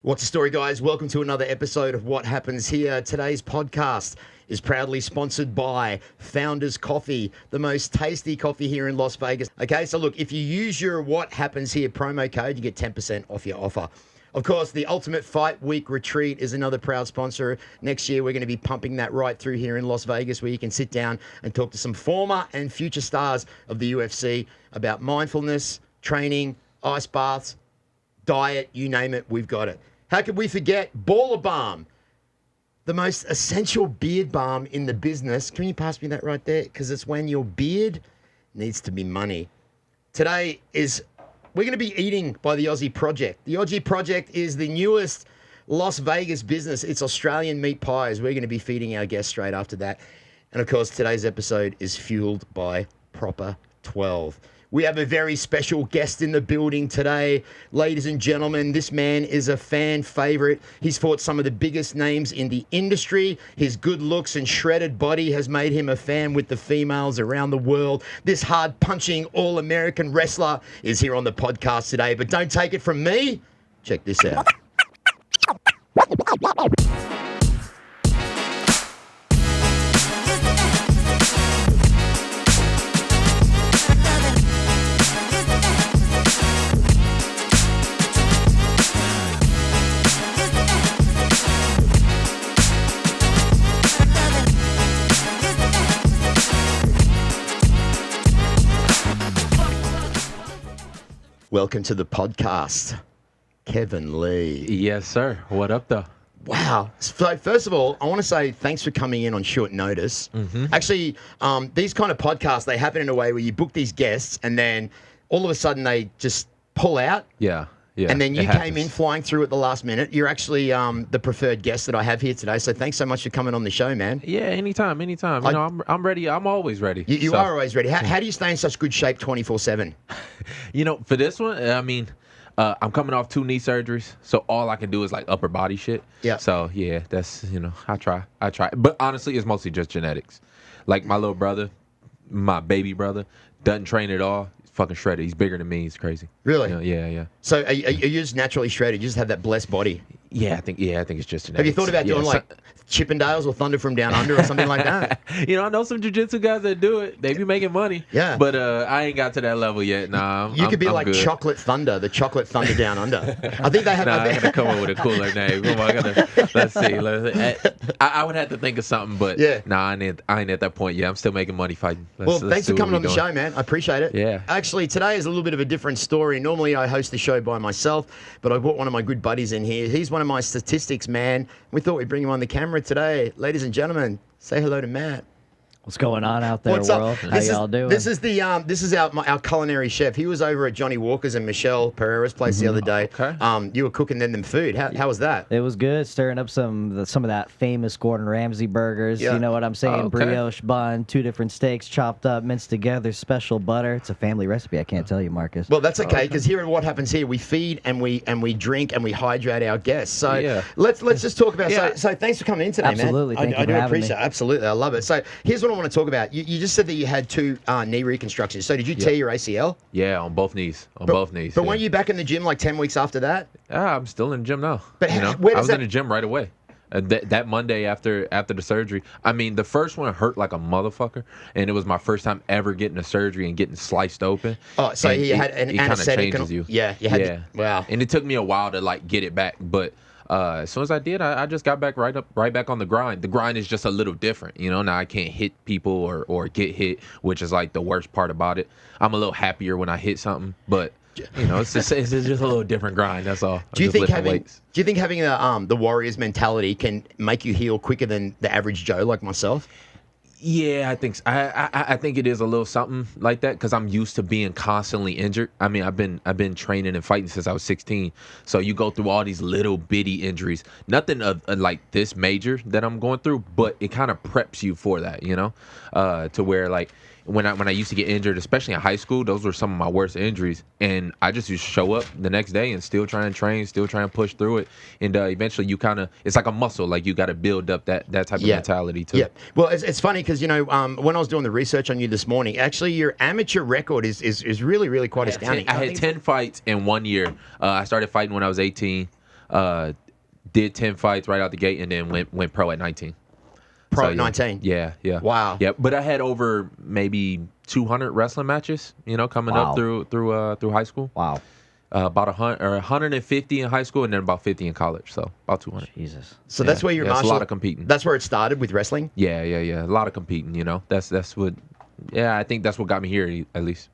What's the story, guys? Welcome to another episode of What Happens Here. Today's podcast is proudly sponsored by Founders Coffee, the most tasty coffee here in Las Vegas. Okay, so look, if you use your What Happens Here promo code, you get 10% off your offer. Of course, the Ultimate Fight Week Retreat is another proud sponsor. Next year, we're going to be pumping that right through here in Las Vegas, where you can sit down and talk to some former and future stars of the UFC about mindfulness, training, ice baths, diet, you name it, we've got it. How could we forget Baller Balm, the most essential beard balm in the business? Can you pass me that right there? Because it's when your beard needs to be money. Today we're going to be eating by the Aussie Project. The Aussie Project is the newest Las Vegas business. It's Australian meat pies. We're going to be feeding our guests straight after that. And of course, today's episode is fueled by Proper 12. We have a very special guest in the building today. Ladies and gentlemen, this man is a fan favorite. He's fought some of the biggest names in the industry. His good looks and shredded body has made him a fan with the females around the world. This hard-punching, all-American wrestler is here on the podcast today. But don't take it from me. Check this out. Welcome to the podcast, Kevin Lee. Yes, sir. What up, though? Wow. So first of all, I want to say thanks for coming in on short notice. Actually, these kind of podcasts, they happen in a way where you book these guests and then all of a sudden they just pull out. Yeah. And then you came in flying through at the last minute. You're actually the preferred guest that I have here today. So thanks so much for coming on the show, man. Yeah, anytime. You know, I'm ready. I'm always ready. You are always ready. How do you stay in such good shape 24/7? You know, for this one, I mean, I'm coming off 2 knee surgeries, so all I can do is like upper body shit. Yeah. So yeah, that's, you know, I try. But honestly, it's mostly just genetics. Like my little brother, my baby brother, doesn't train at all. He's fucking shredded. He's bigger than me. He's crazy. Really? You know, yeah. So are you just naturally shredded? You just have that blessed body? Yeah, I think it's just genetics. Have you thought about doing like Chippendales or Thunder from Down Under or something like that? You know, I know some jiu-jitsu guys that do it. They be making money. Yeah. But I ain't got to that level yet. Nah, you could be I'm like good. Chocolate Thunder, the Chocolate Thunder Down Under. I think they have. I gotta come up with a cooler name. Let's see. I would have to think of something, but yeah. Nah, I ain't at that point yet. I'm still making money fighting. Well, thanks for coming on the show, man. I appreciate it. Yeah. Actually, today is a little bit of a different story. Normally, I host the show by myself, but I brought one of my good buddies in here. He's one of my statistics, man. We thought we'd bring him on the camera today. Ladies and gentlemen, say hello to Matt. What's going on out there, What's world? up? How y'all doing? This is our culinary chef. He was over at Johnny Walker's and Michelle Pereira's place the other day. Okay. You were cooking them food. How was that? It was good, stirring up some of that famous Gordon Ramsay burgers. Yeah. You know what I'm saying? Okay. Brioche bun, 2 different steaks chopped up, minced together, special butter. It's a family recipe. I can't tell you, Marcus. Well, that's okay, because here at What Happens Here, we feed and we drink and we hydrate our guests. So Yeah. let's just talk about. Yeah. So thanks for coming in today, Absolutely. man. Thank I you do for having appreciate me. it. Absolutely, I love it. So here's what I want to talk about. You just said that you had 2 knee reconstructions. So did you tear your ACL? Yeah, on both knees. Both knees. But yeah. weren't you back in the gym like 10 weeks after that? I'm still in the gym now. But you know, where I does was in the gym right away. That Monday after the surgery. I mean, the first one hurt like a motherfucker, and it was my first time ever getting a surgery and getting sliced open. Oh, so and you had an it kind of anesthetic. changes you. Yeah, you had. To, wow. And it took me a while to like get it back, but as soon as I did, I just got back right back on the grind. The grind is just a little different, you know. Now I can't hit people or get hit, which is like the worst part about it. I'm a little happier when I hit something, but you know, it's just a little different grind. That's all. Do you think having the Warriors mentality can make you heal quicker than the average Joe like myself? Yeah, I think so. I think it is a little something like that because I'm used to being constantly injured. I mean, I've been training and fighting since I was 16. So you go through all these little bitty injuries. Nothing of like this major that I'm going through, but it kind of preps you for that, you know, to where like when I used to get injured, especially in high school, those were some of my worst injuries, and I just used to show up the next day and still try and train, still try and push through it, and eventually you kind of, it's like a muscle, like you got to build up that type of mentality too. Yeah. Well, it's funny because, you know, when I was doing the research on you this morning, actually your amateur record is really, really quite astounding. I had 10 fights in 1 year. I started fighting when I was 18. Did 10 fights right out the gate, and then went pro at 19. Pro So, at 19. Yeah. Wow. Yeah, but I had over maybe 200 wrestling matches, coming Wow. up through high school. Wow. About 150 in high school, and then about 50 in college. So about 200. Jesus. So that's where your it's martial. a lot of competing. That's where it started with wrestling. Yeah. A lot of competing. That's what. Yeah, I think that's what got me here at least.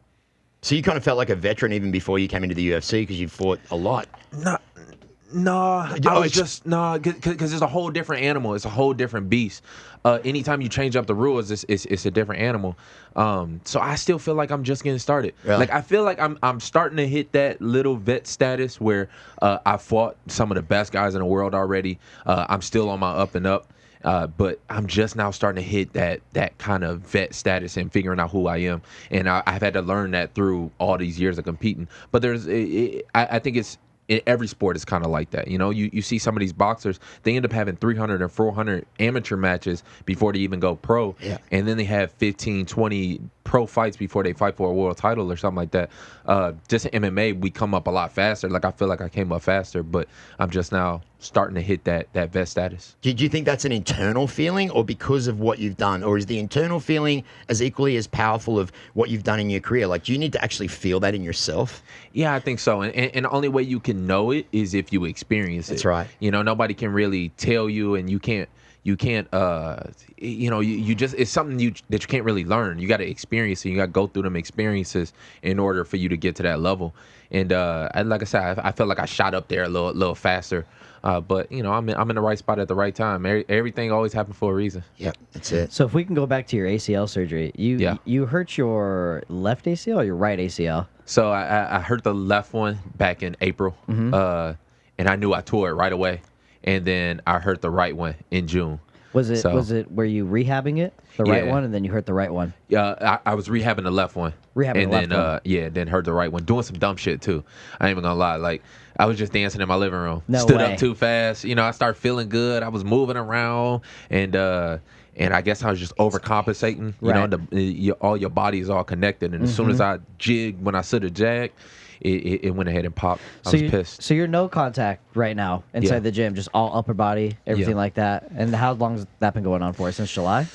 So you kind of felt like a veteran even before you came into the UFC because you fought a lot. No, I was just because it's a whole different animal. It's a whole different beast. Anytime you change up the rules, it's a different animal. So I still feel like I'm just getting started. Really? Like I feel like I'm starting to hit that little vet status where I fought some of the best guys in the world already. I'm still on my up and up. But I'm just now starting to hit that kind of vet status and figuring out who I am. And I've had to learn that through all these years of competing. But I think it's every sport is kind of like that. You see some of these boxers, they end up having 300 or 400 amateur matches before they even go pro. Yeah. And then they have 15, 20 pro fights before they fight for a world title or something like that. Just in MMA, we come up a lot faster. Like I feel like I came up faster, but I'm just now starting to hit that vet status. Do you think that's an internal feeling or because of what you've done? Or is the internal feeling as equally as powerful of what you've done in your career? Like, do you need to actually feel that in yourself? Yeah, I think so. And the only way you can know it is if you experience it. That's right. Nobody can really tell you, and you can't you just, it's something that you can't really learn. You got to experience it. You got to go through them experiences in order for you to get to that level. And like I said, I felt like I shot up there a little faster. But I'm in the right spot at the right time. Everything always happens for a reason. Yep, that's it. So if we can go back to your ACL surgery, you hurt your left ACL or your right ACL? So I hurt the left one back in April, and I knew I tore it right away. And then I hurt the right one in June. Was it were you rehabbing it, the right one, and then you hurt the right one? Yeah, I was rehabbing the left one. Then hurt the right one, doing some dumb shit too. I ain't even gonna lie, like I was just dancing in my living room. Stood up too fast. I started feeling good. I was moving around, and I guess I was just overcompensating. All your body is all connected, and as soon as I jigged, when I should have jagged, it went ahead and popped. I was pissed. So you're no contact right now inside the gym, just all upper body, everything like that. And how long has that been going on for? Since July?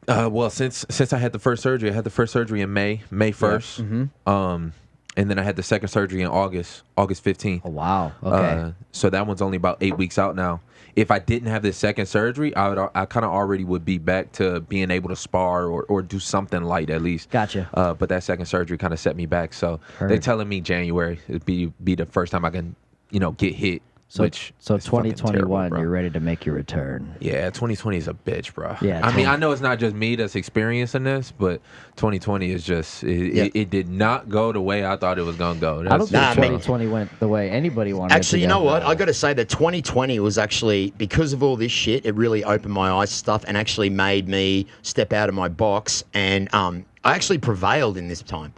Well, since I had the first surgery, I had the first surgery in May 1st. And then I had the second surgery in August 15th. Oh, wow. Okay. So that one's only about 8 weeks out now. If I didn't have this second surgery, I kind of already would be back to being able to spar or do something light at least. Gotcha. But that second surgery kind of set me back. So they're telling me January it'd be the first time I can, get hit. So 2021, terrible, you're ready to make your return. Yeah, 2020 is a bitch, bro. Yeah, I mean, I know it's not just me that's experiencing this, but 2020 is just it did not go the way I thought it was gonna go. I don't think 2020 went the way anybody wanted. Actually, it to you go. know what? I got to say that 2020 was actually, because of all this shit, it really opened my eyes to stuff and actually made me step out of my box. And I actually prevailed in this time.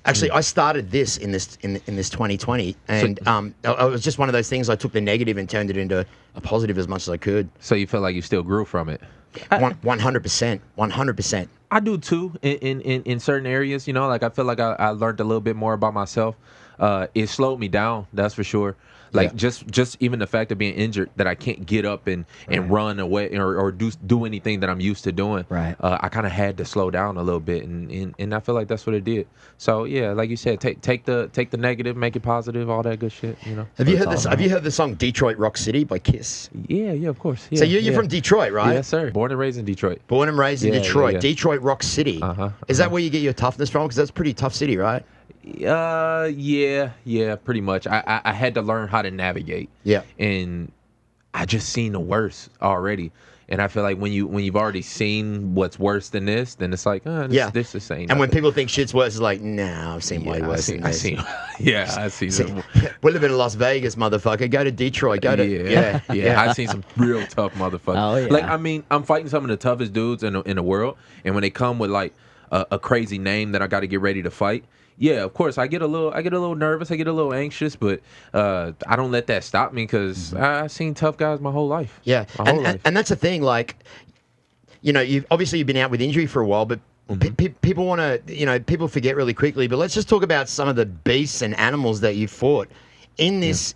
Actually, I started this in this 2020, and it was just one of those things. I took the negative and turned it into a positive as much as I could. So you feel like you still grew from it? 100%, 100%. I do too. In certain areas, like I feel like I learned a little bit more about myself. It slowed me down, that's for sure. Like just even the fact of being injured, that I can't get up and run away or do anything that I'm used to doing. Right. I kind of had to slow down a little bit, and I feel like that's what it did. So yeah, like you said, take the negative, make it positive, all that good shit. Have you heard this? Have you heard the song "Detroit Rock City" by Kiss? Yeah, of course. Yeah, so you're from Detroit, right? Yes, sir. Born and raised in Detroit. Born and raised in Detroit. Yeah. Detroit Rock City. Is that where you get your toughness from? Because that's a pretty tough city, right? Yeah, pretty much. I had to learn how to navigate. Yeah. And I just seen the worst already. And I feel like when you've already seen what's worse than this, then it's like, this is same. And when people think shit's worse, it's like, nah, I've seen way worse than this. I see. We're living in Las Vegas, motherfucker. Go to Detroit. I've seen some real tough motherfuckers. Oh, yeah. Like, I mean, I'm fighting some of the toughest dudes in the world, and when they come with like a crazy name that I got to get ready to fight, yeah, of course, I get a little nervous, I get a little anxious, but I don't let that stop me because I've seen tough guys my whole life. Yeah, and that's the thing. Like, you've been out with injury for a while, but people want to, people forget really quickly. But let's just talk about some of the beasts and animals that you fought in this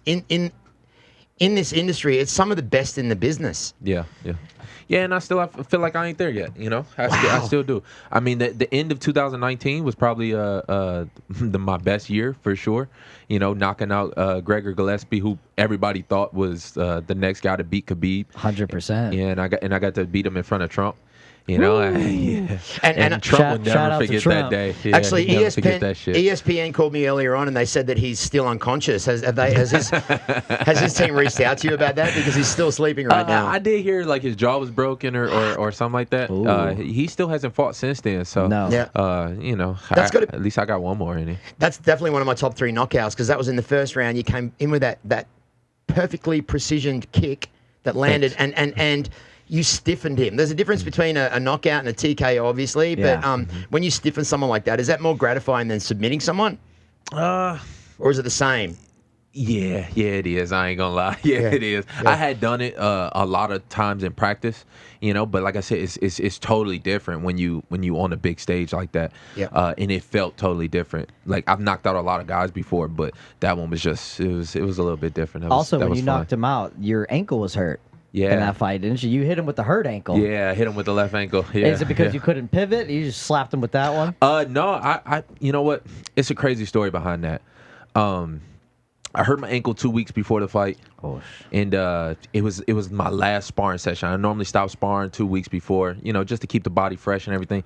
in this industry, it's some of the best in the business. Yeah. Yeah, and I feel like I ain't there yet. You know, I still do. I mean, the end of 2019 was probably my best year for sure. You know, knocking out Gregor Gillespie, who everybody thought was the next guy to beat Khabib. 100%. Yeah, and I got to beat him in front of Trump. You know, And Trump would never forget that day. Yeah, actually, he'd never forget that shit. ESPN called me earlier on, and they said that he's still unconscious. Has his team reached out to you about that, because he's still sleeping right now? I did hear like his jaw was broken or something like that. He still hasn't fought since then. So you know, at least I got one more in it. That's definitely one of my top 3 knockouts, because that was in the first round. You came in with that perfectly precisioned kick that landed, and you stiffened him. There's a difference between a knockout and a TKO, obviously, but when you stiffen someone like that, is that more gratifying than submitting someone? Or is it the same? Yeah, it is. I ain't gonna lie. Yeah, it is. Yeah. I had done it a lot of times in practice, you know, but like I said, it's totally different when you on a big stage like that. Yeah. And it felt totally different. Like, I've knocked out a lot of guys before, but that one was just it was a little bit different. When you knocked him out, your ankle was hurt. Yeah. In that fight, didn't you? You hit him with the hurt ankle. Yeah, I hit him with the left ankle. Yeah. Is it because you couldn't pivot? You just slapped him with that one? No, I you know what? It's a crazy story behind that. I hurt my ankle 2 weeks before the fight. Oh. And it was my last sparring session. I normally stop sparring 2 weeks before, you know, just to keep the body fresh and everything.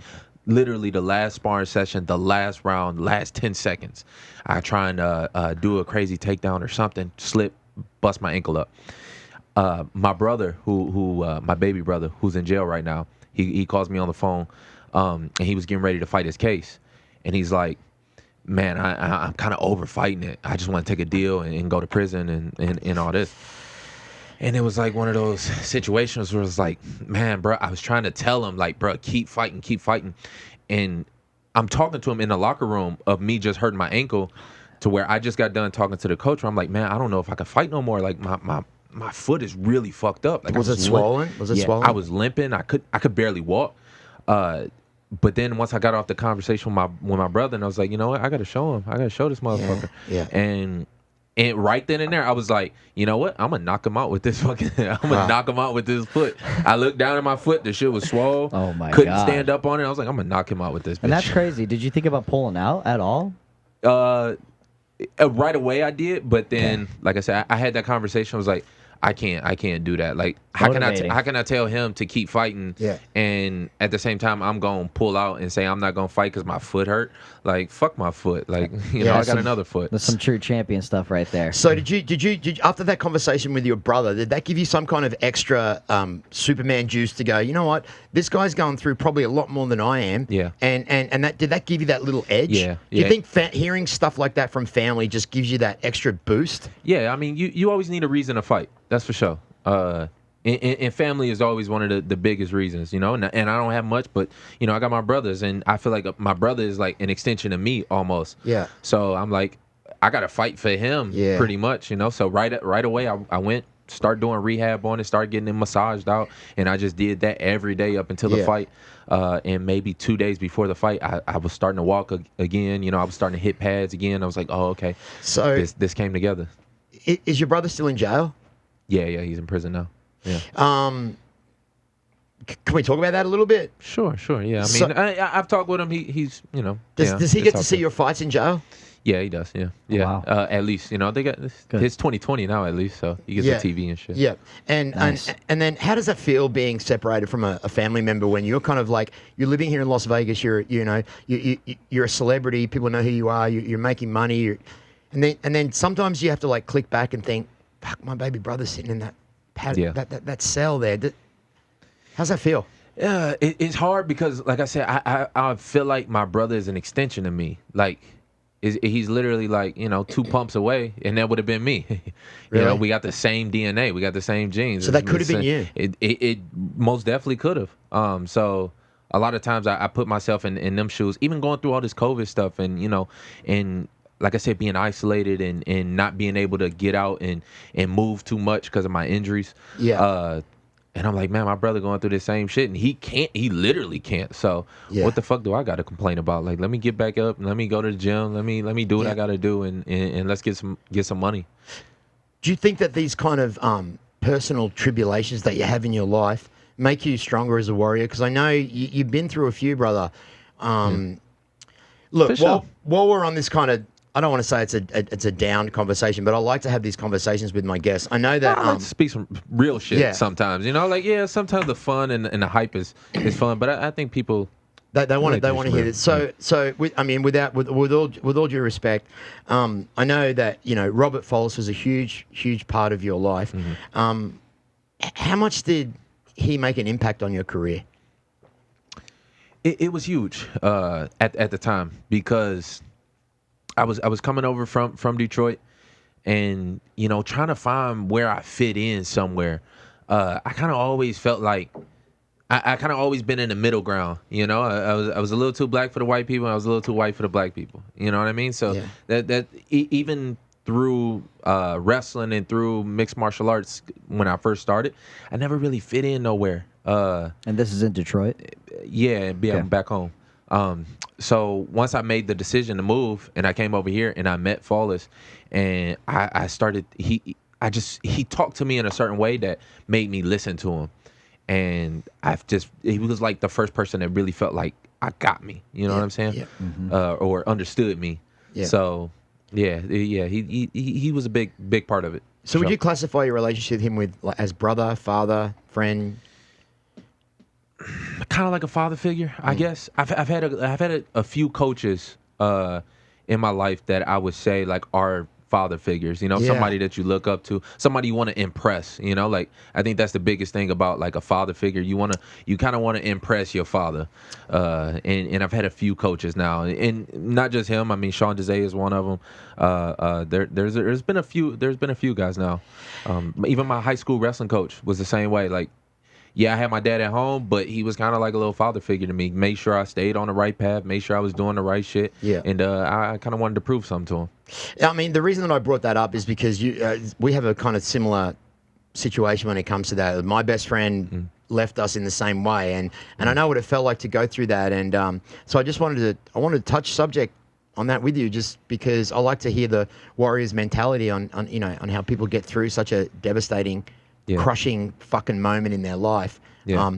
Literally the last sparring session, the last round, last 10 seconds, I try and do a crazy takedown or something, slip, bust my ankle up. My brother, who my baby brother, who's in jail right now, he calls me on the phone, and he was getting ready to fight his case, and he's like, "Man, I'm kind of over fighting it. I just want to take a deal and go to prison and all this." And it was like one of those situations where it's like, man, bro, I was trying to tell him, like, bro, keep fighting, and I'm talking to him in the locker room of me just hurting my ankle, to where I just got done talking to the coach. Where I'm like, man, I don't know if I can fight no more. Like, my foot is really fucked up. Like, was it swollen? Swollen? I was limping. I could barely walk. But then once I got off the conversation with my brother, and I was like, you know what? I got to show him. I got to show this motherfucker. Yeah. And right then and there, I was like, you know what? I'm gonna knock him out with this fucking. I'm gonna knock him out with this foot. I looked down at my foot. The shit was swole. Oh my god. Couldn't stand up on it. I was like, I'm gonna knock him out with this. And bitch. that's crazy. Did you think about pulling out at all? Right away I did, but then, like I said, I had that conversation. I was like, I can't do that. Like, how can I tell him to keep fighting? Yeah. And at the same time, I'm gonna pull out and say I'm not gonna fight because my foot hurt. Like, fuck my foot. Like, you know, I got another foot. That's some true champion stuff right there. So did you after that conversation with your brother, did that give you some kind of extra Superman juice to go, you know what, this guy's going through probably a lot more than I am? Yeah. And did that give you that little edge? Yeah. Do you think hearing stuff like that from family just gives you that extra boost? Yeah. I mean, you always need a reason to fight. That's for sure. And family is always one of the biggest reasons, you know, and I don't have much, but, you know, I got my brothers, and I feel like my brother is like an extension of me almost. Yeah. So I'm like, I got to fight for him pretty much, you know. So right away, I went, start doing rehab on it, start getting it massaged out, and I just did that every day up until the fight. And maybe 2 days before the fight, I was starting to walk again, you know, I was starting to hit pads again. I was like, oh, okay. So this came together. Is your brother still in jail? Yeah, he's in prison now. Yeah. Can we talk about that a little bit? Sure. Yeah. I mean, I've talked with him. He's, you know. Does he get to see your fights in jail? Yeah, he does. Yeah. Wow. At least, you know, they got his 2020 now at least, so he gets the TV and shit. Yeah. And then how does that feel, being separated from a family member, when you're kind of like, you're living here in Las Vegas, you're a celebrity, people know who you are, you're making money, and then sometimes you have to like click back and think, fuck, my baby brother's sitting in that that cell there. How's that feel? Yeah, it's hard because, like I said, I feel like my brother is an extension of me. Like, he's literally like, you know, 2 pumps away, and that would have been me. Really? You know, we got the same DNA, we got the same genes. So that could have been you. It most definitely could have. So a lot of times I put myself in them shoes, even going through all this COVID stuff, and, you know, and like I said, being isolated and not being able to get out and move too much because of my injuries. Yeah. And I'm like, man, my brother going through the same shit, and he literally can't. So what the fuck do I got to complain about? Like, let me get back up, let me go to the gym, let me do what I got to do, and let's get some money. Do you think that these kind of personal tribulations that you have in your life make you stronger as a warrior? Because I know you've been through a few, brother. Look, sure. while we're on this kind of, I don't want to say it's a down conversation, but I like to have these conversations with my guests. I know that I like to speak some real shit sometimes. You know, like sometimes the fun and the hype is fun, but I think people they want to hear this. So I mean, with all due respect, I know that Robert Follis was a huge part of your life. How much did he make an impact on your career? It was huge at the time because I was coming over from Detroit and trying to find where I fit in somewhere. I kind of always felt like I kind of always been in the middle ground. I was a little too black for the white people. And I was a little too white for the black people. You know what I mean? So that even through wrestling and through mixed martial arts when I first started, I never really fit in nowhere. And this is in Detroit? Yeah, I'm back home. So once I made the decision to move and I came over here and I met Follis and I started, he talked to me in a certain way that made me listen to him. And he was like the first person that really felt like I got me, you know what I'm saying? Yeah. Or understood me. Yeah. So he was a big part of it. So would you classify your relationship with him as brother, father, friend? Kind of like a father figure, I guess. I've had a few coaches in my life that I would say like are father figures. Somebody that you look up to, somebody you want to impress. Like I think that's the biggest thing about like a father figure. You kind of want to impress your father. And I've had a few coaches now, and not just him. I mean, Sean Desai is one of them. There's been a few guys now. Even my high school wrestling coach was the same way. Like, yeah, I had my dad at home, but he was kind of like a little father figure to me. Made sure I stayed on the right path, made sure I was doing the right shit. Yeah. And I kind of wanted to prove something to him. I mean, the reason that I brought that up is because we have a kind of similar situation when it comes to that. My best friend left us in the same way, and I know what it felt like to go through that. And so I just wanted to touch subject on that with you, just because I like to hear the Warriors mentality on how people get through such a devastating, crushing fucking moment in their life. Yeah.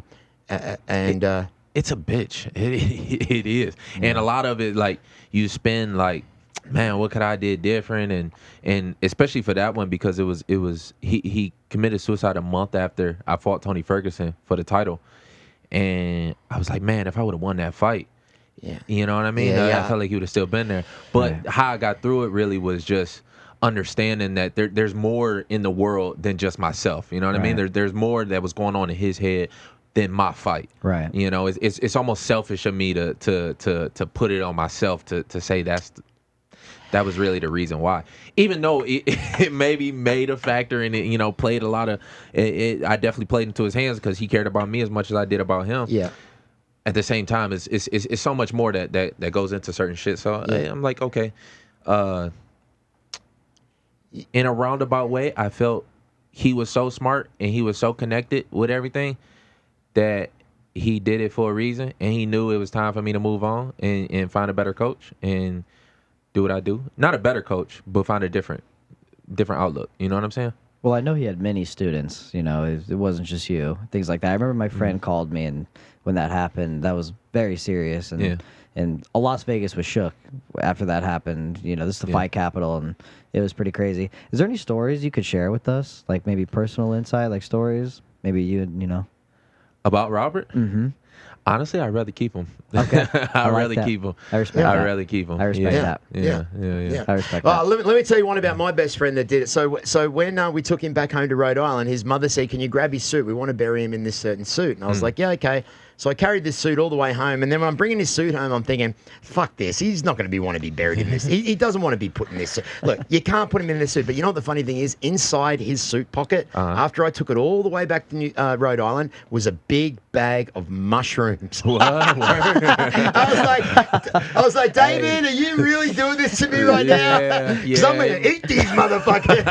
It's a bitch. It is. Yeah. And a lot of it, like, you spend like, man, what could I did different? And especially for that one, because he committed suicide a month after I fought Tony Ferguson for the title. And I was like, man, if I would have won that fight, you know what I mean? I felt like he would have still been there. But how I got through it really was just understanding that there's more in the world than just myself. You know what I mean? There's more that was going on in his head than my fight. Right. It's almost selfish of me to put it on myself to say that was really the reason why. Even though it maybe made a factor in it, played a lot of it. I definitely played into his hands because he cared about me as much as I did about him. Yeah. At the same time, it's so much more that goes into certain shit. So I'm like, okay. In a roundabout way, I felt he was so smart and he was so connected with everything that he did it for a reason, and he knew it was time for me to move on and find a better coach and do what I do. Not a better coach, but find a different outlook. You know what I'm saying? Well, I know he had many students. It wasn't just you. Things like that. I remember my friend called me, and when that happened, that was very serious. And Las Vegas was shook after that happened. This is the fight capital, and it was pretty crazy. Is there any stories you could share with us? Like maybe personal insight, like stories? Maybe you. About Robert? Mm-hmm. Honestly, I'd rather keep him. Okay. I'd rather keep him. I respect that. I'd rather keep him. I respect that. Yeah. I respect that. Let me tell you one about my best friend that did it. So when we took him back home to Rhode Island, his mother said, "Can you grab his suit? We want to bury him in this certain suit." And I was like, "Yeah, okay." So I carried this suit all the way home, and then when I'm bringing his suit home, I'm thinking, fuck this. He's not going to want to be buried in this. He doesn't want to be put in this suit. Look, you can't put him in this suit, but you know what the funny thing is? Inside his suit pocket, after I took it all the way back to Rhode Island, was a big bag of mushrooms. What? I was like, David, are you really doing this to me right now? Because I'm going to eat these motherfuckers.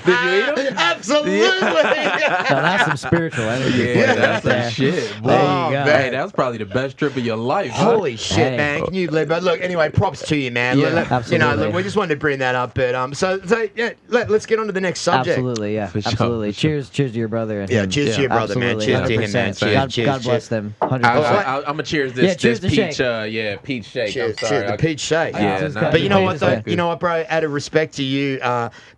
Did you eat them? Absolutely. Now that's some spiritual energy. Yeah, that's some shit. There Oh, go. man. Hey, that was probably the best trip of your life. Huh? Holy shit, Hey. man! Can you believe? But look, anyway, props to you, man. Yeah, You know, absolutely. look, we just wanted to bring that up. But so yeah, let's get on to the next subject. Absolutely, yeah, For sure, absolutely. for sure. Cheers to your brother. And Yeah, him. cheers to your brother, man. Absolutely, Cheers to him, man. 100%. Cheers, cheers, God bless cheers. them. I'm 100%. gonna cheers Yeah, this cheers to peach. shake. Peach shake. Cheers, I'm sorry. cheers, the peach shake. Yeah, Just nah, got But you know Yeah, what, it's though? good. You know what, bro? Out of respect to you,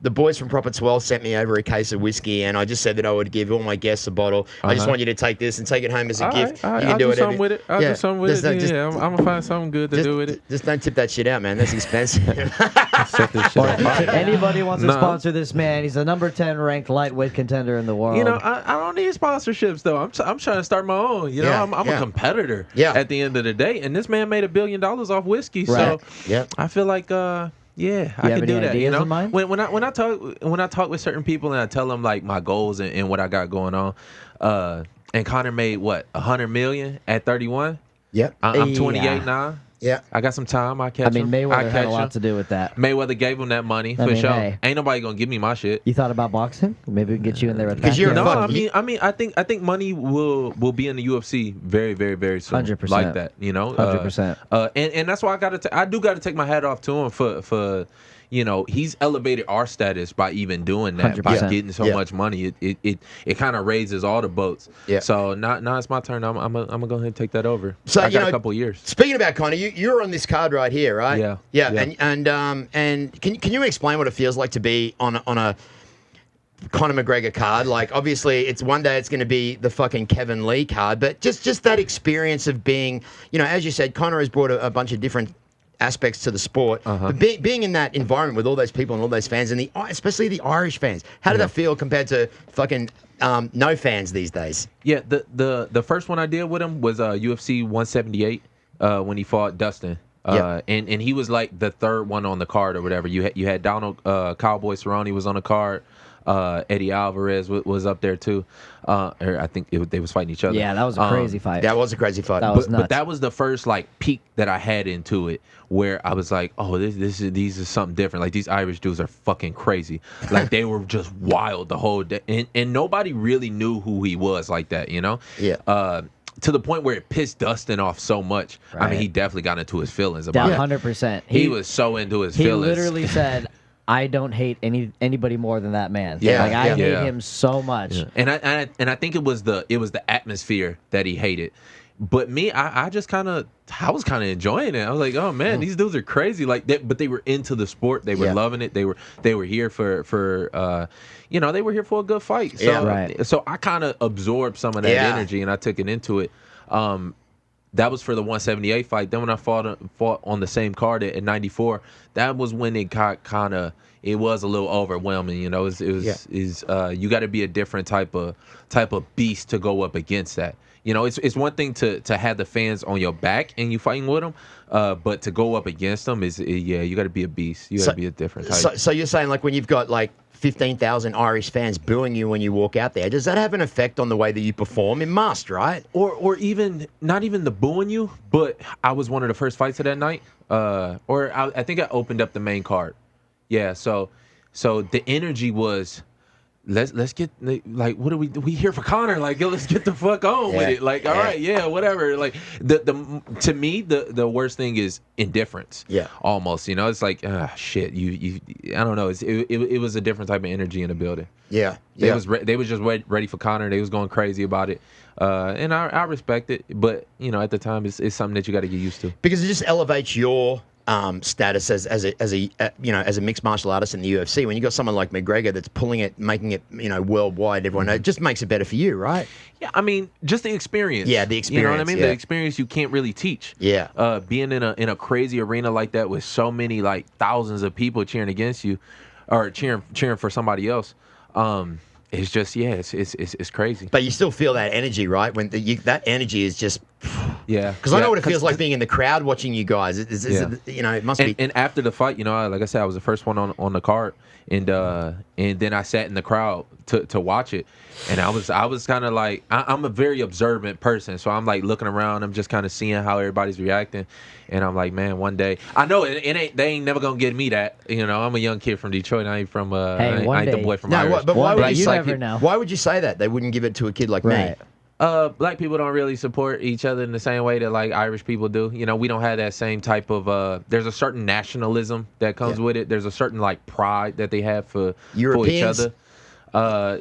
the boys from Proper 12 sent me over a case of whiskey, and I just said that I would give all my guests a bottle. I just want you to take this and take it home as a gift. All right, You can I'll do do whatever. something with it. I'll do something with Just it. don't- just- Yeah, I'm gonna find something good to do with it. Just don't tip that shit out, man. That's expensive. Set this shit on fire. Anybody wants to Nah. sponsor this man? He's the number 10 ranked lightweight contender in the world. You know, I don't need sponsorships though. I'm trying to start my own. You know, Yeah, I'm yeah. a competitor. Yeah. At the end of the day, and this man made $1 billion off whiskey. Right. So Yep. I feel like yeah, I have can do any that. You ideas know, in mind? when I talk with certain people and I tell them like my goals and what I got going on, and Connor made what 100 million at 31. Yep. I'm 28 Yeah. now. Yeah. I got some time. I catch I mean, him. I Mayweather had catch a lot him. to do with that. Mayweather gave him that money I for mean, sure. hey. Ain't nobody gonna give me my shit. You thought about boxing? Maybe we can get you in there at 'Cause that. you're a No, fuck- I mean, I think money will be in the UFC very, very, very soon. 100%. Like that, you know. 100%. And that's why I do got to take my hat off to him for you know, he's elevated our status by even doing that, by 100%. getting so Yeah. much money. It kind of raises all the boats. Yeah. So now it's my turn. I'm gonna go ahead and take that over. So, I you got know, a couple years. Speaking about Connor, you're on this card right here, right? Yeah. Yeah. Yeah. And can you explain what it feels like to be on a Conor McGregor card? Like, obviously, it's one day it's going to be the fucking Kevin Lee card, but just that experience of being, you know, as you said, Conor has brought a bunch of different aspects to the sport. But being in that environment with all those people and all those fans, and especially the Irish fans, how did that feel compared to fucking no fans these days? Yeah, the first one I did with him was UFC 178 when he fought Dustin. Yep. And he was like the third one on the card or whatever. You had Donald Cowboy Cerrone was on the card. Eddie Alvarez was up there too. Or I think they was fighting each other. Yeah, that was a crazy fight. That was a crazy fight. That was nuts. But that was the first like peak that I had into it, where I was like, oh, these is something different. Like these Irish dudes are fucking crazy. Like they were just wild the whole day, and nobody really knew who he was like that, you know. Yeah. To the point where it pissed Dustin off so much. I Right. mean, he definitely got into his feelings about Down it. 100%. He was so into his He feelings. literally said, "I don't hate anybody more than that man. Yeah, like I yeah. hate Yeah. him so much." Yeah. And I think it was the atmosphere that he hated. But me, I just I was kind of enjoying it. I was like, oh man, these dudes are crazy. Like, but they were into the sport. They were Yeah. loving it. They were here for you know, they were here for a good fight. So, Yeah. Right. So I kind of absorbed some of that Yeah. energy and I took it into it. That was for the 178 fight. Then when I fought on the same card at 94, that was when it got it was a little overwhelming. You know, you got to be a different type of beast to go up against that. You know, it's one thing to have the fans on your back and you fighting with them, but to go up against them you got to be a beast. You got to be a different type. So you're saying, like, when you've got like 15,000 Irish fans booing you when you walk out there, does that have an effect on the way that you perform? It must, right? Or even not even the booing you, but I was one of the first fights of that night. I think I opened up the main card. Yeah, so the energy was let's get like what are we here for Connor? Like, yo, let's get the fuck on with Yeah. it. Like, all right, yeah, whatever. Like to me the worst thing is indifference. Yeah. Almost, you know, it's like shit. You I don't know. It was a different type of energy in the building. Yeah. They Yeah. was just ready for Connor. They was going crazy about it, and I respect it. But you know, at the time, it's something that you got to get used to. Because it just elevates your status as a mixed martial artist in the UFC. When you got someone like McGregor that's pulling it, making it, you know, worldwide, everyone it just makes it better for you, right? Yeah, I mean, just the experience. Yeah, the You know what I experience, mean? yeah. The experience you can't really teach. Yeah. Being in a crazy arena like that with so many like thousands of people cheering against you, or cheering for somebody else. It's just it's crazy. But you still feel that energy, right? When that energy is just, Yeah, because I know what it feels like being in the crowd watching you guys. You know, it must be. And after the fight, you know, like I said, I was the first one on the card, and then I sat in the crowd to watch it, and I was kind of like I'm a very observant person, so I'm like looking around, I'm just kind of seeing how everybody's reacting, and I'm like, man, one day I know they ain't never gonna get me that, you know, I'm a young kid from Detroit, I ain't from Hey, I one ain't the day. boy from No, Irish. but why One would day, you you say? never know. Why would you say that they wouldn't give it to a kid like me? Right. Black people don't really support each other in the same way that like Irish people do. You know, we don't have that same type of. There's a certain nationalism that comes with it. There's a certain like pride that they have for each other.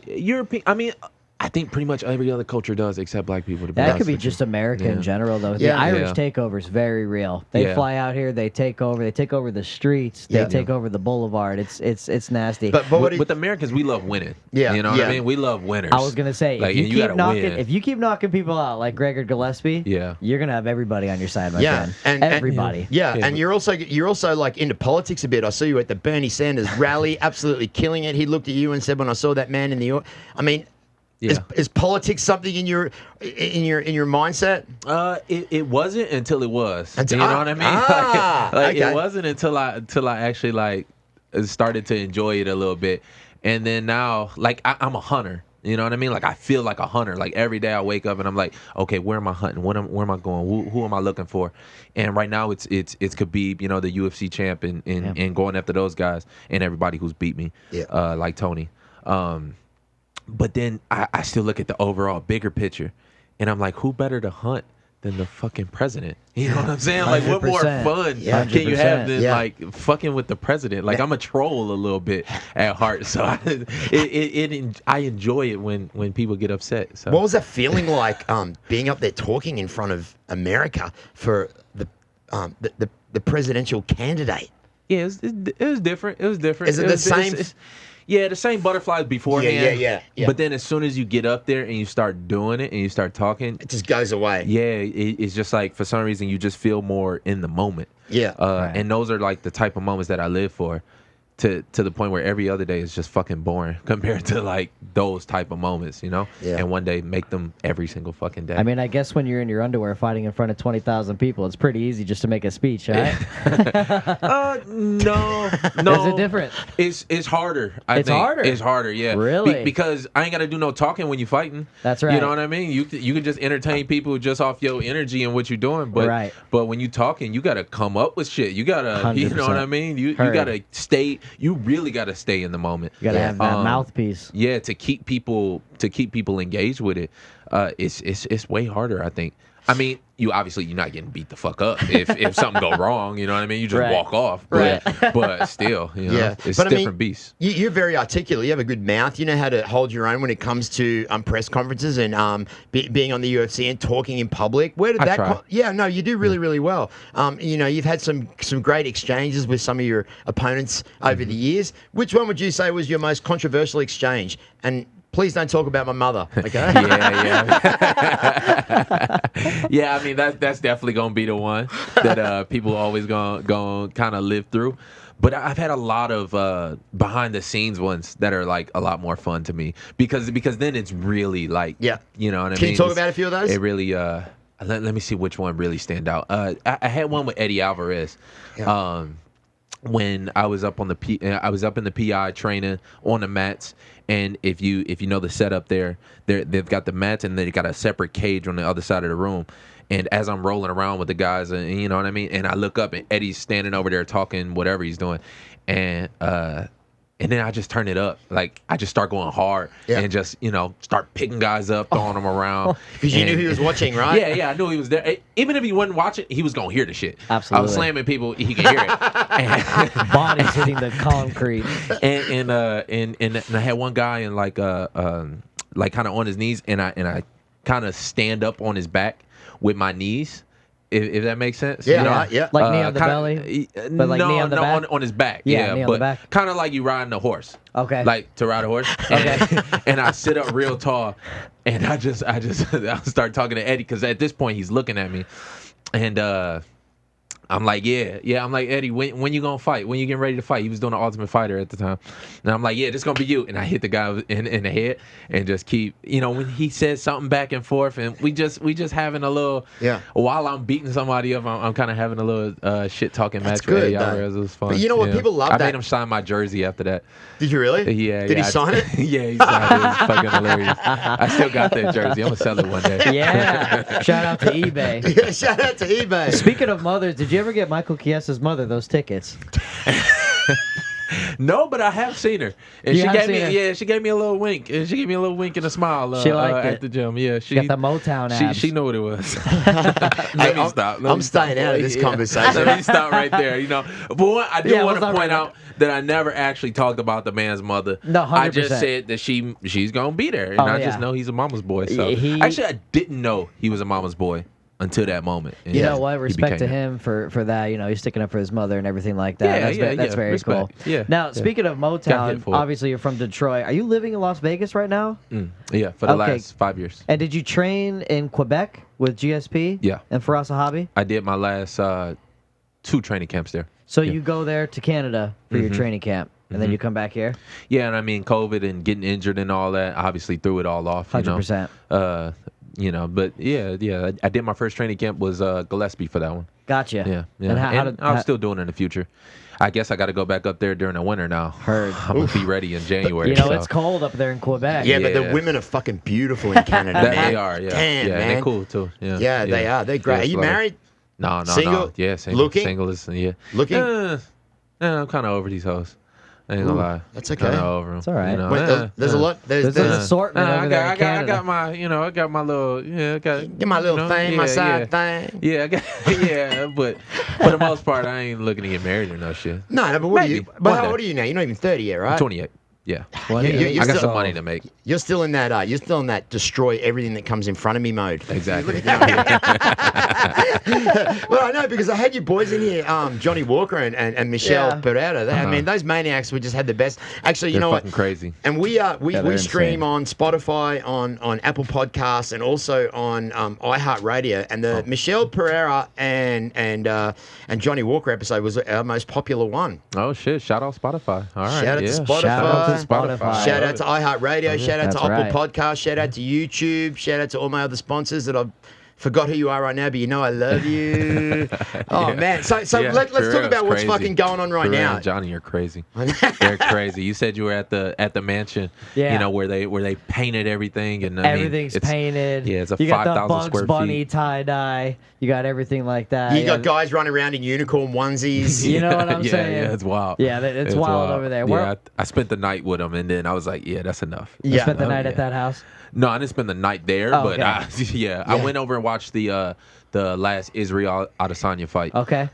European. I mean, I think pretty much every other culture does except black people. To be That could be honest with just America in general, though. The Yeah. Irish takeover is very real. They fly out here, they take over the streets, they take over the boulevard. It's nasty. But with Americans, we love winning. Yeah, You know what I mean? We love winners. I was gonna say, like, if you keep knocking, win. if you keep knocking people out like Gregor Gillespie, you're gonna have everybody on your side, my friend. And Everybody. And you're also like into politics a bit. I saw you at the Bernie Sanders rally, absolutely killing it. He looked at you and said, "When I saw that man in the," I mean. Yeah. Is politics something in your mindset? It wasn't until it was. Until, you know what I mean? Okay. It wasn't until I actually like started to enjoy it a little bit, and then now like I'm a hunter. You know what I mean? Like I feel like a hunter. Like every day I wake up and I'm like, okay, where am I hunting? Where am I going? Who am I looking for? And right now it's Khabib, you know, the UFC champ, and going after those guys and everybody who's beat me, like Tony. But then I still look at the overall bigger picture, and I'm like, who better to hunt than the fucking president? You know what I'm saying? Like, what more fun can you have than like fucking with the president? Like, I'm a troll a little bit at heart, so I enjoy it when people get upset. So, what was that feeling like, being up there talking in front of America for the presidential candidate? Yeah, it was different. It was different. Is it the same? Yeah, the same butterflies beforehand. Yeah. But then as soon as you get up there and you start doing it and you start talking, it just goes away. Yeah, it's just like for some reason you just feel more in the moment. Yeah. And those are like the type of moments that I live for. To the point where every other day is just fucking boring compared to like those type of moments, you know? Yeah. And one day make them every single fucking day. I mean, I guess when you're in your underwear fighting in front of 20,000 people, it's pretty easy just to make a speech, right? No. Is it different? It's harder. I think. Harder? It's harder, yeah. Really? Because I ain't got to do no talking when you fighting. That's right. You know what I mean? You can just entertain people just off your energy and what you're doing. But but when you talking, you got to come up with shit. You got to, you know what I mean? You got to stay. You really got to stay in the moment. You got to have that mouthpiece. Yeah, to keep people engaged with it. It's way harder, I think. I mean, you're not getting beat the fuck up if something go wrong. You know what I mean? You just walk off. But, but still, you know, it's a different beast. You're very articulate. You have a good mouth. You know how to hold your own when it comes to press conferences and being on the UFC and talking in public. Where did that come? Yeah, no, you do really, really well. You know, you've had some great exchanges with some of your opponents over the years. Which one would you say was your most controversial exchange? And please don't talk about my mother, okay? Yeah, I mean, that's definitely going to be the one that people always going to kind of live through. But I've had a lot of behind-the-scenes ones that are, like, a lot more fun to me. Because then it's really, like, you know what I mean? Can you talk about a few of those? It really, let me see which one really stand out. I had one with Eddie Alvarez. Yeah. When I was up on I was up in the PI training on the mats, and if you know the setup there, they've got the mats and they got a separate cage on the other side of the room. And as I'm rolling around with the guys, and you know what I mean, and I look up and Eddie's standing over there talking whatever he's doing, and then I just turn it up, like I just start going hard and just start picking guys up, throwing them around. Because you knew he was watching, right? Yeah, I knew he was there. Even if he wasn't watching, he was gonna hear the shit. Absolutely. I was slamming people, he could hear it. Bodies hitting the concrete. And I had one guy in like kind of on his knees, and I kind of stand up on his back with my knees. If that makes sense. Yeah, you know? right, yeah. Like knee on the belly? But like knee on the back? On his back. Yeah, knee on the back. Kind of like you riding a horse. Okay. Like to ride a horse. And I sit up real tall, and I start talking to Eddie, because at this point he's looking at me, and I'm like, I'm like, Eddie, when you gonna fight? When you getting ready to fight? He was doing the Ultimate Fighter at the time. And I'm like, this gonna be you. And I hit the guy in the head and just keep, when he says something back and forth, and we just having a little, while I'm beating somebody up, I'm kind of having a little shit talking match with Eddie Alvarez. It was fun. But you know what? People love that. I made him sign my jersey after that. Did you really? Yeah. Did he sign it? Yeah, he signed it. It was fucking hilarious. I still got that jersey. I'm gonna sell it one day. Yeah. Shout out to eBay. Yeah, shout out to eBay. Speaking of mothers, did you ever get Michael Chiesa's mother those tickets? No, but I have seen her, and You she have gave seen me her? yeah, she gave me a little wink, and she gave me a little wink and a smile. She liked at it. the gym. Yeah, she Got the Motown abs. She knew what it was. Hey, I'm staying out of this conversation. Let me stop right there. You know, but I do Yeah, want we'll to stop point right out that I never actually talked about the man's mother. No, I just 100%. said that she's gonna be there, and Oh, I yeah. just know he's a mama's boy. So He- actually, I didn't know he was a mama's boy until that moment. And You know what? he Respect to became it. him for that. You know, he's sticking up for his mother and everything like that. That's very cool. Respect. Yeah. Now, yeah. speaking of Got Motown, hit for it. obviously you're from Detroit. Are you living in Las Vegas right now? Yeah, for the Okay. last 5 years. And did you train in Quebec with GSP? Yeah. And Farasa Hobby? I did my last 2 training camps there. So you go there to Canada for your training camp, and then you come back here? Yeah, and I mean COVID and getting injured and all that obviously threw it all off. 100%. You know, but yeah. I did my first training camp was Gillespie for that one. Gotcha. Yeah. And how I'm still doing it in the future. I guess I got to go back up there during the winter now. Heard. I'm gonna be ready in January. You know, so. it's cold up there in Quebec. Yeah, but the Yeah. women are fucking beautiful in Canada, That man. they are. Yeah. Damn, yeah, man. and they're cool too. Yeah. Yeah, they are. They're great. Yeah, Are you slow. married? No. Single? Yeah, single. Looking? Single is yeah. Looking? I'm kind of over these hoes. I ain't gonna lie. that's okay. Kind of over them. It's all right. You know, Wait, there's a lot. There's an assortment over there in I Canada. got my, I got my little, Get my little thing, my side thing. Yeah, I got, yeah, but for the most part, I ain't looking to get married or no shit. No, but what are Maybe. you? But One how day. old are you now? You're not even 30 yet, right? I'm 28. Yeah. You- you're I got still- some money to make. You're still in that. You're still in that destroy everything that comes in front of me mode. Exactly. Well, I know because I had you boys in here, Johnny Walker and Michelle Yeah. Pereira. I mean, those maniacs. We just had the best. Actually, you They're know what? fucking crazy. And we they're stream insane. on Spotify, on Apple Podcasts, and also on iHeartRadio. And the Michelle Pereira and Johnny Walker episode was our most popular one. Oh shit! Shout out Spotify. All right. Shout out to yeah. Spotify. Shout out to Spotify. Shout out to iHeartRadio. Shout out to That's Apple right. Podcasts. Shout out to YouTube. Shout out to all my other sponsors that I've forgot who you are right now, but you know I love you. Oh man! So Yeah, let's for talk real, about it's what's crazy. fucking going on right For real, now. Johnny, you're crazy. They're crazy. You said you were at the mansion. Yeah. You know where they painted everything and I mean, Everything's it's- painted. Yeah, it's a you got the 5,000 Bugs square Bunny feet. tie dye. You got everything like that. You got guys running around in unicorn onesies. You know what I'm yeah, saying? Yeah, it's wild. Yeah, it's wild over there. Where- Yeah, I spent the night with them, and then I was like, yeah, that's enough. You Yeah. spent the Oh, night at yeah. that house. No, I didn't spend the night there, Oh, but okay. yeah, I went over and watched the last Israel Adesanya fight. Okay.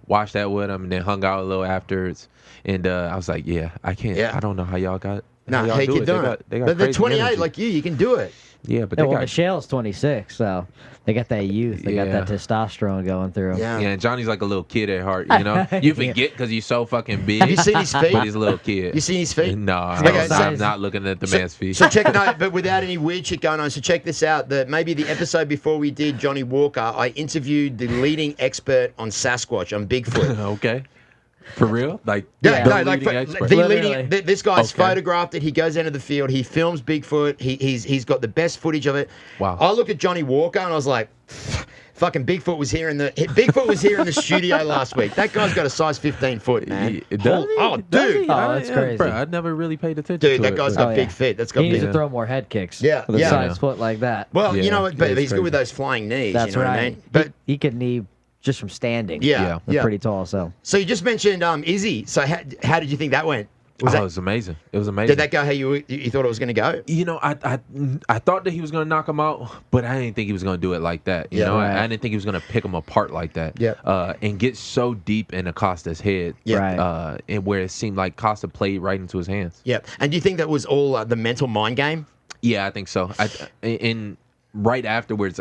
Watched that with them, and then hung out a little afterwards. And I was like, yeah, I can't. Yeah. I don't know how y'all got. No, how y'all hey, do keep it. doing They it. got But they're crazy 28 energy. like you can do it. Yeah, but Yeah, they well, got Michelle's 26, so they got that youth. They got Yeah. that testosterone going through 'em. Yeah. Yeah, and Johnny's like a little kid at heart, you know? You forget because he's so fucking big. Have you seen his feet? But he's a little kid. You seen his feet? No, Okay, I'm so- not looking at the man's feet. So check no, but without any weird shit going on. So check this out. Maybe the episode before we did Johnny Walker, I interviewed the leading expert on Sasquatch, on Bigfoot. Okay. For real? Like, Yeah. the No, like leading expert? the Literally. leading. This guy's Okay. photographed it. He goes into the field. He films Bigfoot. He's got the best footage of it. Wow. I looked at Johnny Walker and I was like, fucking Bigfoot was here in the studio last week. That guy's got a size 15 foot, man. Does he? Oh, Does dude. he? Oh, that's crazy. Bro, I never really paid attention Dude, to that it, guy's but- got Oh, big yeah. feet. That's got He needs big. to throw more head kicks. Yeah, with a yeah. size foot like that. Well, you Yeah, know what? But it's he's good with crazy. those flying knees. That's you know right. what I mean? But he could knee just from standing. yeah, That's yeah. pretty tall. So So you just mentioned Izzy. So how did you think that went? It was amazing. It was amazing. Did that go how you thought it was going to go? You know, I thought that he was gonna knock him out, but I didn't think he was gonna do it like that. You Yeah. know, Right. I didn't think he was gonna pick him apart like that. Yeah. And get so deep in Acosta's head. Yeah. Right. And where it seemed like Costa played right into his hands. Yeah. And do you think that was all the mental mind game? Yeah, I think so. And right afterwards,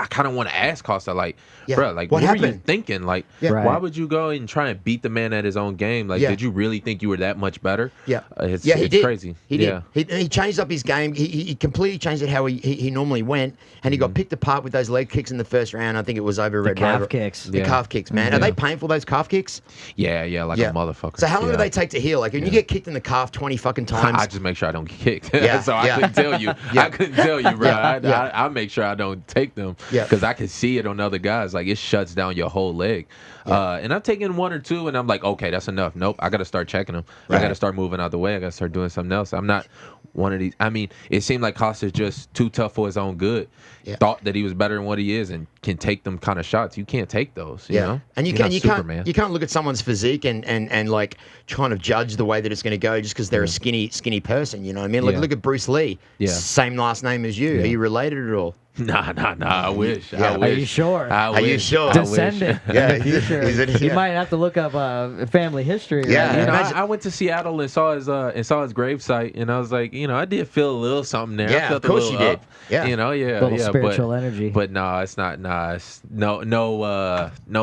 I kind of want to ask Costa, like, Yeah. bro, like, What what were you happened? thinking? Like, Yeah. Right. why would you go and try and beat the man at his own game? Like, Yeah. did you really think you were that much better? Yeah. It's, Yeah, he it's did. crazy. He yeah. did. He changed up his game. He completely changed it how he normally went, and he got picked apart with those leg kicks in the first round. I think it was over the Red calf Rover. kicks. The Yeah. calf kicks, man. Are Yeah. they painful? Those calf kicks? Yeah, like Yeah. a motherfucker. So how long yeah. do they take to heal? Like when you get kicked in the calf 20 fucking times. I just make sure I don't get kicked. Yeah, So yeah. I couldn't tell you. Yeah. I couldn't tell you, bro. Yeah. I make sure I don't take them. Yeah. Because I can see it on other guys. Like it shuts down your whole leg. And I'm taking one or two, and I'm like, okay, that's enough. Nope, I got to start checking them. I got to start moving out the way. I got to start doing something else. I'm not one of these. I mean, it seemed like Costa's just too tough for his own good. Yeah. Thought that he was better than what he is and can take them kind of shots. You can't take those. You know? And you You're can't not you Superman. can't look at someone's physique and like kind of judge the way that it's going to go just because they're a skinny person. You know what I mean? Like Yeah. look at Bruce Lee. Yeah. Same last name as you. Yeah. Are you related at all? Nah. I wish. Yeah. I wish. Are you sure? Are you sure? I wish. Descendant Yeah, in the future. yeah. You might have to look up family history. Yeah. right? You know, Imagine- I went to Seattle and saw his gravesite, and I was like, you know, I did feel a little something there. Yeah, I felt of course a you little did. up, Yeah. you know, yeah, Little yeah, spiritual but, energy. But no, it's not. Nah, it's no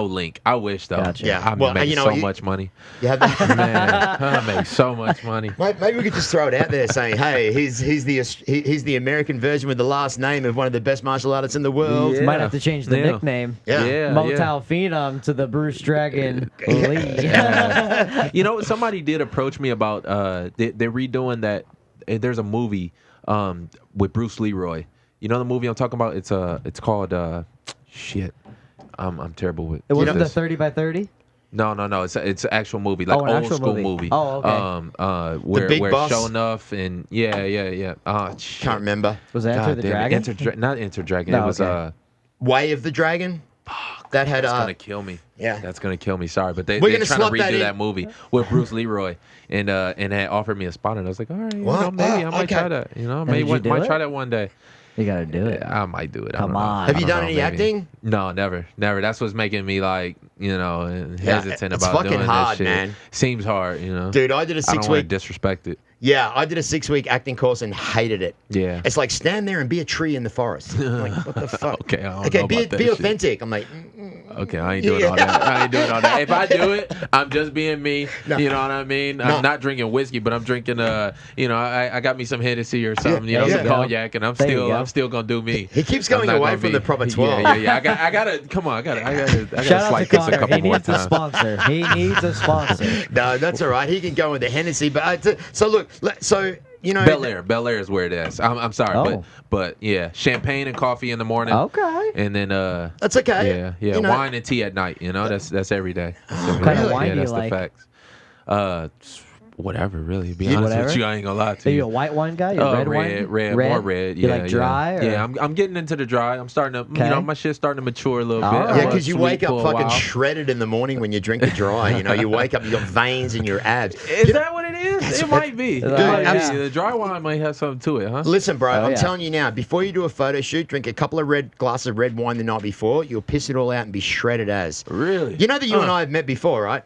link. I wish though. Gotcha. Yeah. I Well, make you know, so you- much money. You have that. Man, I make so much money. Maybe we could just throw it out there saying, hey, he's the American version with the last name of one of the best martial artists in the world. Yeah. Might have to change the Yeah. nickname. Yeah. Motown Phenom to the Bruce Dragon Lee. You know, somebody did approach me about they're redoing that. There's a movie with Bruce Leroy. You know the movie I'm talking about? It's called shit. I'm terrible with. It wasn't the this. 30 by 30? No. It's an actual movie, like Oh, an old actual school movie. movie. Oh, okay. Where Big Boss? Show Enough and yeah. Shit. Can't remember. Was it Enter God the damn it. Dragon? Not Enter Dragon. No, It was okay. Way of the Dragon. That had That's gonna kill me. yeah. That's gonna kill me. Sorry, but We're they're gonna trying to slot that redo in. that movie with Bruce Leroy, and had offered me a spot, and I was like, all right, What? maybe I might Okay. try that. You know, And maybe did you do might it? try that one day. You got to do it. I might do it. I Come don't know. on. I Have you don't done know, any maybe. acting? No, never. That's what's making me like, you know, Yeah, hesitant it's about fucking doing hard, that shit. man. Seems hard, you know. Dude, I did a I don't want to 6-week. disrespect it. Yeah, I did a 6-week acting course and hated it. Yeah. It's like stand there and be a tree in the forest. I'm like, what the fuck? Okay, I don't know be about that be shit. authentic. I'm like, Okay, I ain't doing all that. I ain't doing all that. If I do it, I'm just being me. No. You know what I mean? No. I'm not drinking whiskey, but I'm drinking you know, I got me some Hennessy or something, you know, there some you go. cognac, and I'm There you go. still gonna do me. He keeps I'm going not away gonna from the proper 12. Yeah. I gotta come on, I gotta Shout out to slice this a Connor. couple He more needs a times. sponsor. He needs a sponsor. No, that's all right. He can go with the Hennessy. But so look, so you know, Bel Air is where it is. I'm sorry, Oh. but yeah, champagne and coffee in the morning. Okay. And then that's okay. yeah, You know, wine and tea at night. You know, that's every day. That's every What kind of day. wine yeah, do you that's like? the facts. Whatever, really. Be honest Whatever? with you, I ain't gonna lie to Are you you. a white wine guy? You a red wine? Red, more red. You Yeah, like dry? Yeah, Or? yeah. I'm getting into the dry. I'm starting to, Okay. you know, my shit's starting to mature a little All bit. right. I Yeah, was because you sweet wake up for a fucking while. shredded in the morning when you drink the dry. You know, you wake up, you got veins in your abs. Is that what it is? It might be. Dude, yeah. The dry wine might have something to it, huh? Listen, bro, Oh, I'm yeah. telling you now, before you do a photo shoot, drink a couple of glasses of red wine the night before, you'll piss it all out and be shredded as. Really? You know that you and I have met before, right?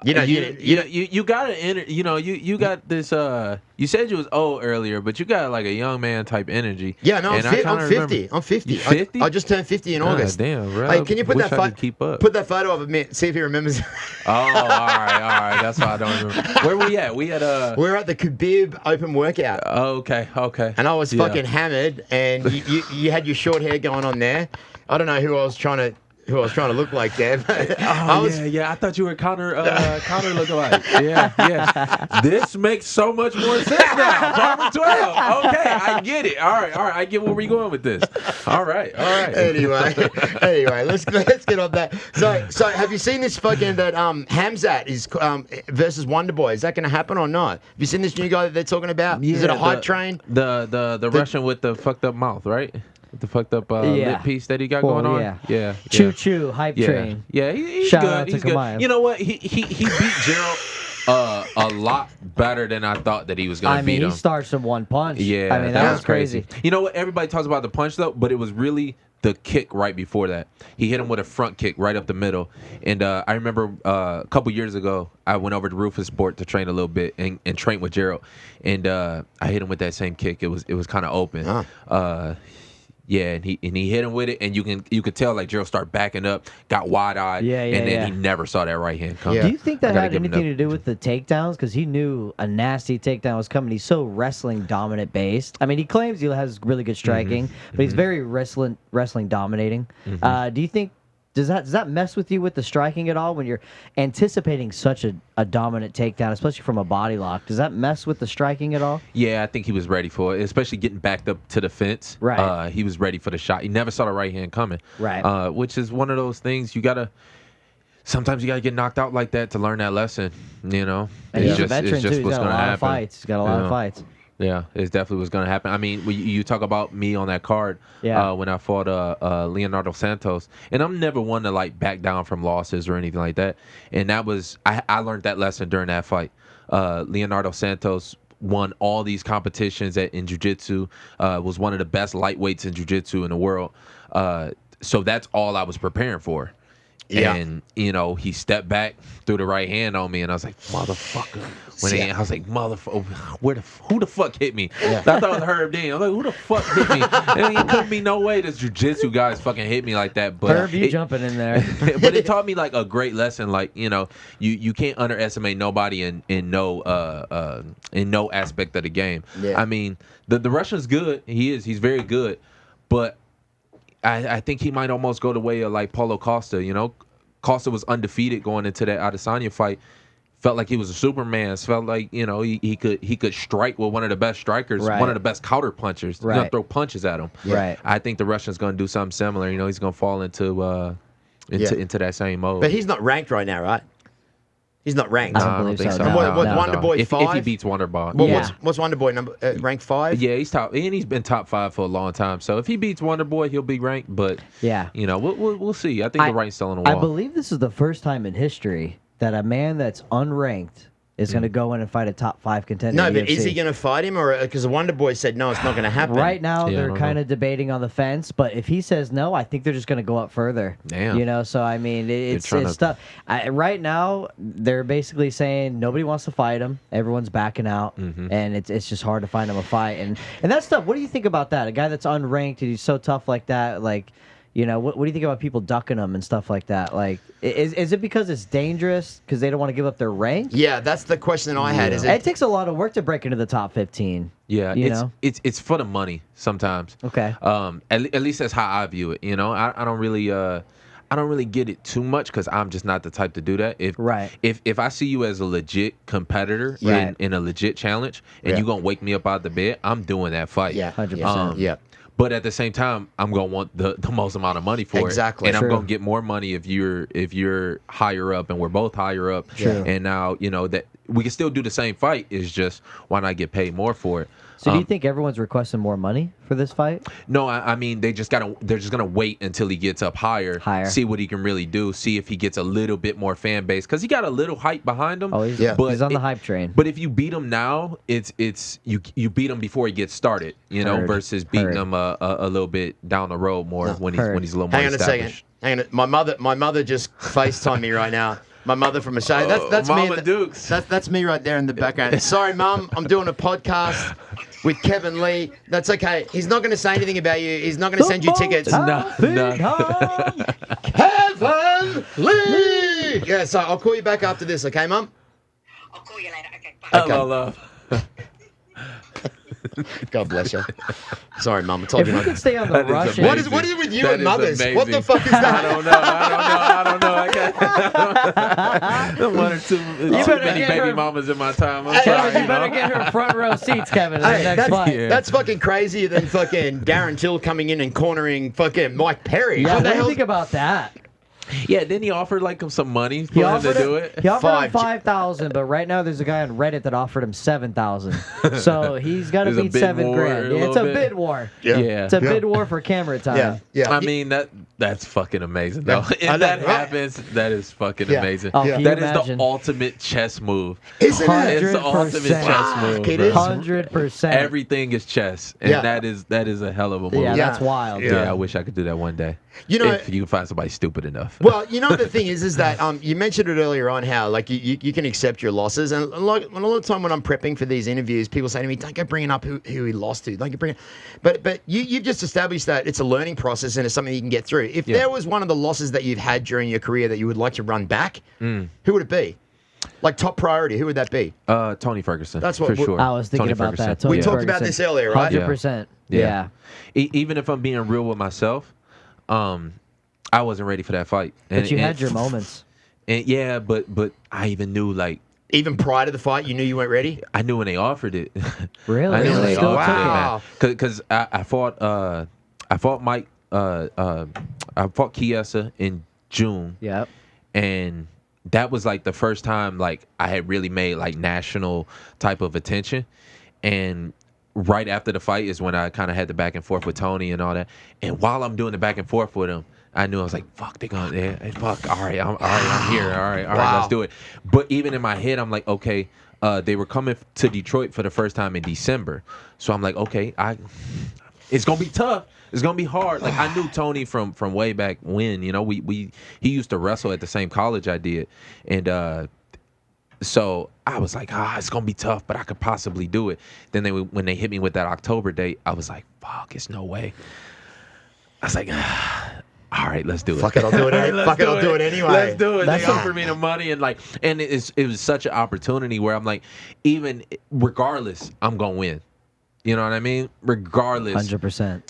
You know, you got you got this. You said you was old earlier, but you got like a young man type energy. yeah, no, And I I'm kinda 50. remember- I'm 50. You 50? I just turned 50 in August. Damn, bro. Hey, can you put Wish that I could keep up. Put that photo up of me? See if he remembers. Oh, all right. That's why I don't remember. Where we at? We at We're at the Khabib Open Workout, Okay. and I was Yeah. fucking hammered, and you had your short hair going on there. I don't know who I was trying to look like there, but I was. I thought you were Connor lookalike. Yeah. This makes so much more sense now. Proper 12. Okay, I get it. All right. I get where we going with this. All right. Anyway, let's get on that. So have you seen this fucking that Hamzat is versus Wonder Boy? Is that going to happen or not? Have you seen this new guy that they're talking about? Is it a hype train? The Russian with the fucked up mouth, right? With the fucked up lip piece that he got Well, going on. yeah. Yeah. Choo choo, hype Yeah. train. Yeah, he's Shout good. out to He's good. Kamaya. You know what? He beat Gerald a lot better than I thought that he was gonna I mean, beat he him. starts in one punch. Yeah, I mean, that was crazy. You know what? Everybody talks about the punch though, but it was really the kick right before that. He hit him with a front kick right up the middle. And I remember a couple years ago, I went over to Rufus Sport to train a little bit and train with Gerald. And I hit him with that same kick. It was kind of open. Yeah, and he hit him with it, and you could tell like Gerald started backing up, got wide eyed, and then he never saw that right hand come. Yeah. Do you think that I gotta had give him anything to do with the takedowns? Because he knew a nasty takedown was coming. He's so wrestling dominant based. I mean, he claims he has really good striking, but he's very wrestling dominating. Do you think does that mess with you with the striking at all when you're anticipating such a dominant takedown, especially from a body lock? Does that mess with the striking at all? Yeah, I think he was ready for it, especially getting backed up to the fence. Right. He was ready for the shot. He never saw the right hand coming. Right. Which is one of those things sometimes you gotta get knocked out like that to learn that lesson. You know. And It's he's a veteran it's just too. He's what's got a gonna lot happen. of fights. He's got a lot of fights. Yeah, it definitely was going to happen. I mean, you talk about me on that card when I fought Leonardo Santos, and I'm never one to like back down from losses or anything like that. And that was I learned that lesson during that fight. Leonardo Santos won all these competitions in jiu-jitsu, was one of the best lightweights in jiu-jitsu in the world. So that's all I was preparing for. Yeah. And, he stepped back, threw the right hand on me, and I was like, motherfucker. I was like, motherfucker, who the fuck hit me? Yeah. I thought it was Herb Dean. I was like, who the fuck hit me? And it couldn't be no way this jiu-jitsu guys fucking hit me like that. But Herb, you jumping in there. But it taught me like a great lesson. Like, you can't underestimate nobody in no aspect of the game. Yeah. I mean, the Russian's good. He's very good. But I think he might almost go the way of like Paulo Costa. Costa was undefeated going into that Adesanya fight. Felt like he was a Superman. Felt like he could strike with one of the best strikers, one of the best counter punchers. Right. He's gonna throw punches at him. Right. I think the Russian's gonna do something similar. He's gonna fall into that same mode. But he's not ranked right now, right? He's not ranked. I don't believe so. And what's Wonderboy 5? If he beats Wonderboy. Well, what's Wonderboy number rank 5? Yeah, he's top, and he's been top 5 for a long time. So if he beats Wonderboy, he'll be ranked. But we'll see. I think the rank's still on the wall. I believe this is the first time in history that a man that's unranked is going to go in and fight a top 5 contender. No, but is he going to fight him, or because the Wonder Boy said no, it's not going to happen? Right now, they're kind of debating on the fence, but if he says no, I think they're just going to go up further. Damn. So I mean, it's tough. Right now, they're basically saying nobody wants to fight him. Everyone's backing out, and it's just hard to find him a fight. And that's tough. What do you think about that? A guy that's unranked and he's so tough like that, like. What do you think about people ducking them and stuff like that? Like, is it because it's dangerous because they don't want to give up their rank? Yeah, that's the question that I had. Is it takes a lot of work to break into the top 15. Yeah, it's for the money sometimes. Okay. At least that's how I view it. I don't really get it too much because I'm just not the type to do that. If I see you as a legit competitor in a legit challenge and you're gonna wake me up out of the bed, I'm doing that fight. Yeah, 100%. Yeah. But at the same time, I'm gonna want the most amount of money for it. Exactly. And I'm gonna get more money if you're higher up and we're both higher up. True. And now that we can still do the same fight. It's just why not get paid more for it? So do you think everyone's requesting more money for this fight? No, I mean they're just gonna wait until he gets up higher, see what he can really do, see if he gets a little bit more fan base because he got a little hype behind him. Oh, he's on the hype train. But if you beat him now, it's you beat him before he gets started, versus beating him a little bit down the road more when he's a little more established. Hang on. My mother just FaceTimed me right now. My mother from Australia. That's Mama me. Dukes. That's me right there in the background. Sorry, Mum. I'm doing a podcast with Kevin Lee. That's okay. He's not going to say anything about you. He's not going to send you tickets. No. Kevin Lee. Yeah. So I'll call you back after this. Okay, Mum? I'll call you later. Okay. Bye. Hello, love. God bless you. Sorry, Mum. I told If you we not. could stay on the Russian. What is it with you and mothers? Amazing. What the fuck is that? I don't know. I got one or two too many baby mamas in my time. I'm sorry. You better get her front row seats, Kevin, in the next fight. That's fucking crazier than fucking Darren Till coming in and cornering fucking Mike Perry. Yeah, What the what do you hell? think about that? Yeah, didn't he offer like him some money for him to do it? He offered him Five. $5,000, but right now there's a guy on Reddit that offered him $7,000. So he's got to There's a beat bid $7 war grand. a Yeah, it's little a bit. bid war. Yeah. It's a bid war for camera time. Yeah. I mean that's fucking amazing though. If that happens, that is fucking amazing. Oh, can you That is imagine? the ultimate chess move. Isn't it? It's the ultimate chess move. It bro. is. 100%. Everything is chess, and that is a hell of a move. Yeah, Yeah. that's wild. Yeah, I wish I could do that one day. If you can find somebody stupid enough. Well, the thing is that you mentioned it earlier on how like you can accept your losses, and like a lot of time when I'm prepping for these interviews, people say to me, "Don't go bringing up who he lost to." Don't go bringing, but you've just established that it's a learning process and it's something you can get through. If there was one of the losses that you've had during your career that you would like to run back, who would it be? Like top priority, who would that be? Tony Ferguson. That's what for sure. I was thinking Tony about Ferguson. that. Tony We talked Ferguson. about this earlier, right? 100%. Yeah. Even if I'm being real with myself, I wasn't ready for that fight. But you had your moments. And yeah, but I even knew like Even prior to the fight, you knew you weren't ready? I knew when they offered it. Really? I knew when they Still offered wow. it, man. Because I fought Mike. I fought Chiesa in June. Yep. And that was like the first time like I had really made like national type of attention. And right after the fight is when I kind of had the back and forth with Tony and all that. And while I'm doing the back and forth with him, I knew I was like, fuck, they're going to, fuck, all right, I'm here, all right, let's do it. But even in my head, I'm like, okay, they were coming to Detroit for the first time in December. So I'm like, okay, it's going to be tough. It's going to be hard. Like, I knew Tony from way back when, you know, he used to wrestle at the same college I did. And, so I was like, it's going to be tough, but I could possibly do it. Then when they hit me with that October date, I was like, fuck, it's no way. I was like, all right, let's do it. Fuck it, I'll do it. I'll do it anyway. Let's do it. That's they offered me the money and it was such an opportunity where I'm like, even regardless, I'm going to win. You know what I mean? Regardless. 100%.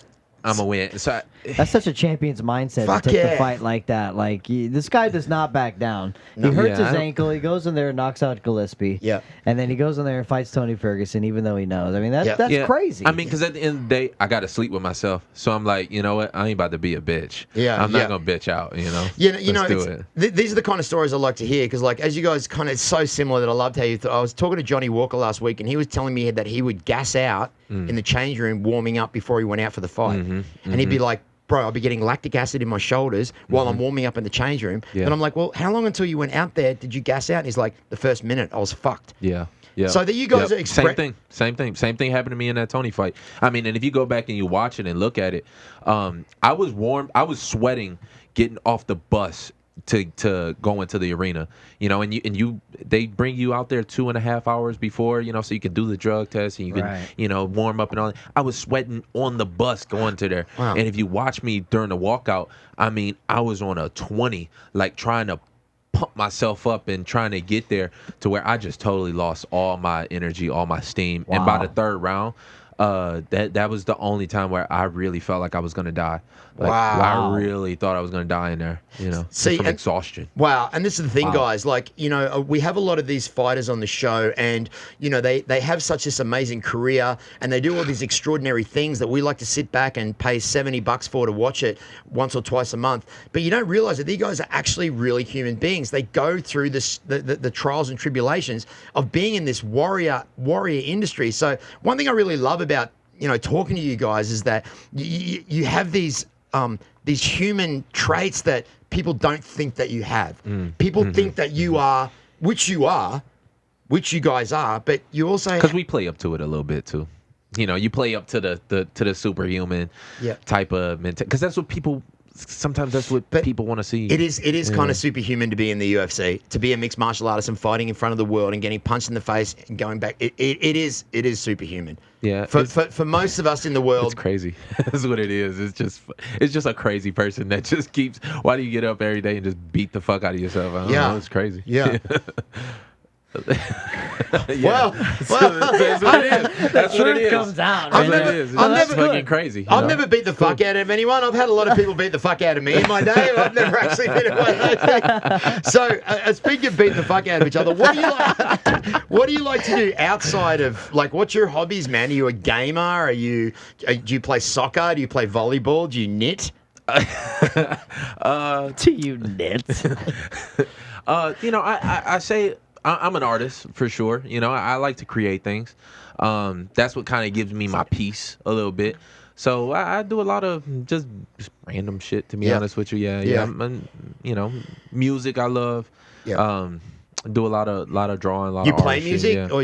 I'm going to win. So That's such a champion's mindset Fuck to take yeah. the fight like that. Like this guy does not back down. He hurts his ankle. He goes in there and knocks out Gillespie. Yeah. And then he goes in there and fights Tony Ferguson, even though he knows. I mean, that's crazy. I mean, because at the end of the day, I got to sleep with myself. So I'm like, you know what? I ain't about to be a bitch. Yeah, I'm not going to bitch out, you know? Yeah, you know, Let's do it. These are the kind of stories I like to hear because, like, as you guys kind of so similar that I loved how you. I was talking to Johnny Walker last week, and he was telling me that he would gas out in the change room warming up before he went out for the fight, and he'd be like, "Bro, I'll be getting lactic acid in my shoulders while I'm warming up in the change room." Yeah. And I'm like, "Well, how long until you went out there did you gas out?" And he's like, "The first minute, I was fucked." Yeah. Yeah. So that you guys are Same thing happened to me in that Tony fight. I mean, and if you go back and you watch it and look at it, I was sweating getting off the bus to go into the arena, you know, and they bring you out there 2.5 hours before, you know, so you can do the drug test and you can, you know, warm up and all that. I was sweating on the bus going to there. Wow. And if you watch me during the walkout, I mean, I was on a 20, like trying to pump myself up and trying to get there to where I just totally lost all my energy, all my steam. Wow. And by the third round, that was the only time where I really felt like I was gonna die. Like, Wow. I really thought I was gonna die in there, you know, See, from and- exhaustion. Wow, and this is the thing, guys. Like, you know, we have a lot of these fighters on the show, and you know, they have such this amazing career, and they do all these extraordinary things that we like to sit back and pay $70 for to watch it once or twice a month. But you don't realize that these guys are actually really human beings. They go through the trials and tribulations of being in this warrior industry. So one thing I really love about, you know, talking to you guys is that you have these human traits that people don't think that you have. People think that you are, which you guys are, but you also Because we play up to it a little bit too. You know, you play up to the superhuman type of mentality. Because that's what people. Sometimes that's what people want to see. It is kind of superhuman to be in the UFC, to be a mixed martial artist and fighting in front of the world and getting punched in the face and going back. It is superhuman. Yeah. For most of us in the world, It's crazy. That's what it is. It's just a crazy person that just keeps. Why do you get up every day and just beat the fuck out of yourself? I don't know. It's crazy. Yeah. Well, that's what it is. That's what it is. comes out. I've right? never- It's I've just never- fucking crazy. I've never beat the fuck out of anyone. I've had a lot of people beat the fuck out of me in my day. I've never actually beat one. So, speaking of beating the fuck out of each other, what do you like? What do you like to do outside of, like, what's your hobbies, man? Are you a gamer? Do you play soccer? Do you play volleyball? Do you knit? To you nits. You know, I say I'm an artist for sure. You know, I like to create things. That's what kind of gives me my peace a little bit. So I do a lot of just random shit, to be honest with you. Yeah. You know, music I love. Yeah. Do a lot of drawing, a lot You of play art shit, music? yeah. Or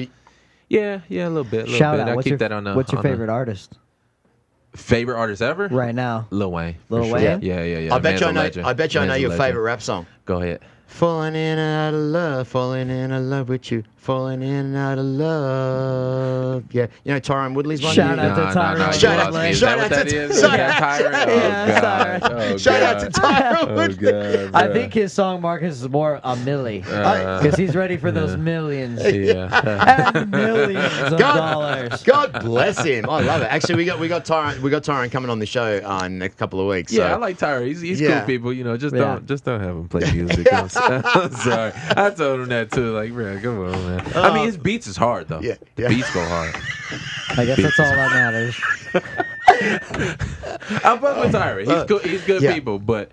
Yeah, a little bit. Shout out. I What's keep your, that on the. what's your on the- favorite artist Favorite artist ever? right now? Lil Wayne. for Lil sure. Wayne? Yeah. I bet you I Man's a know. legend. I bet you I know Man's a your legend. favorite rap song. Go ahead. Falling in and out of love with you. Falling in and out of love. Yeah, you know Tyrone Woodley's one. Shout out to Tyrone you Shout lost out- me. Is shout that out what that to- is? shout Yeah, out- Tyrone. Yeah, God. Oh, Shout out to God. Tyrone Oh, Woodley. God, I bro. think his song Marcus is more a milli because he's ready for those millions Yeah. and millions of dollars. God bless him. I love it. Actually, we got Tyrone coming on the show in the next couple of weeks. Yeah, so. I like Tyra. He's Yeah. cool people. You know, just Yeah. don't have him play music. I'm sorry. I told him that too. Like, bro, come on, man. I mean, his beats is hard though. Yeah. The beats go hard. I guess that's all that matters. I fuck with Tyra. He's good. He's good yeah. people, but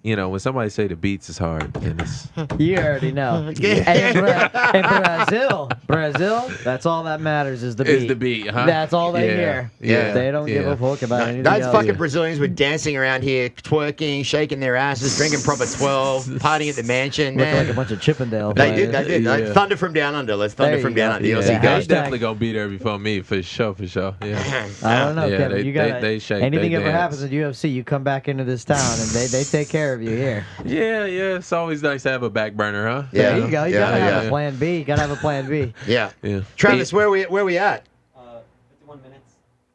you know, when somebody say the beats is hard, and it's You already know. Hey, in Brazil, that's all that matters is the beat. Is the beat, huh? That's all they Yeah, hear. yeah, They don't give yeah. a fuck about anything Those else. fucking Brazilians were dancing around here, twerking, shaking their asses, drinking proper 12, partying at the mansion, Look man. like a bunch of Chippendale They players. did, they did. Yeah. Thunder from down under. Let's Thunder There from you down go. under. yeah, You'll Yeah. see, they guys. Hashtag- definitely gonna be there before me for sure. Yeah. I don't know, Yeah, Kevin. You got they shake, anything they ever dance. happens in UFC, you come back into this town and they take care of you here. Yeah. It's always nice to have a back burner, huh? Yeah. There you go. You Yeah, gotta have yeah. a plan B. You gotta have a plan B. Yeah. Yeah. Travis, where we at? 51 minutes.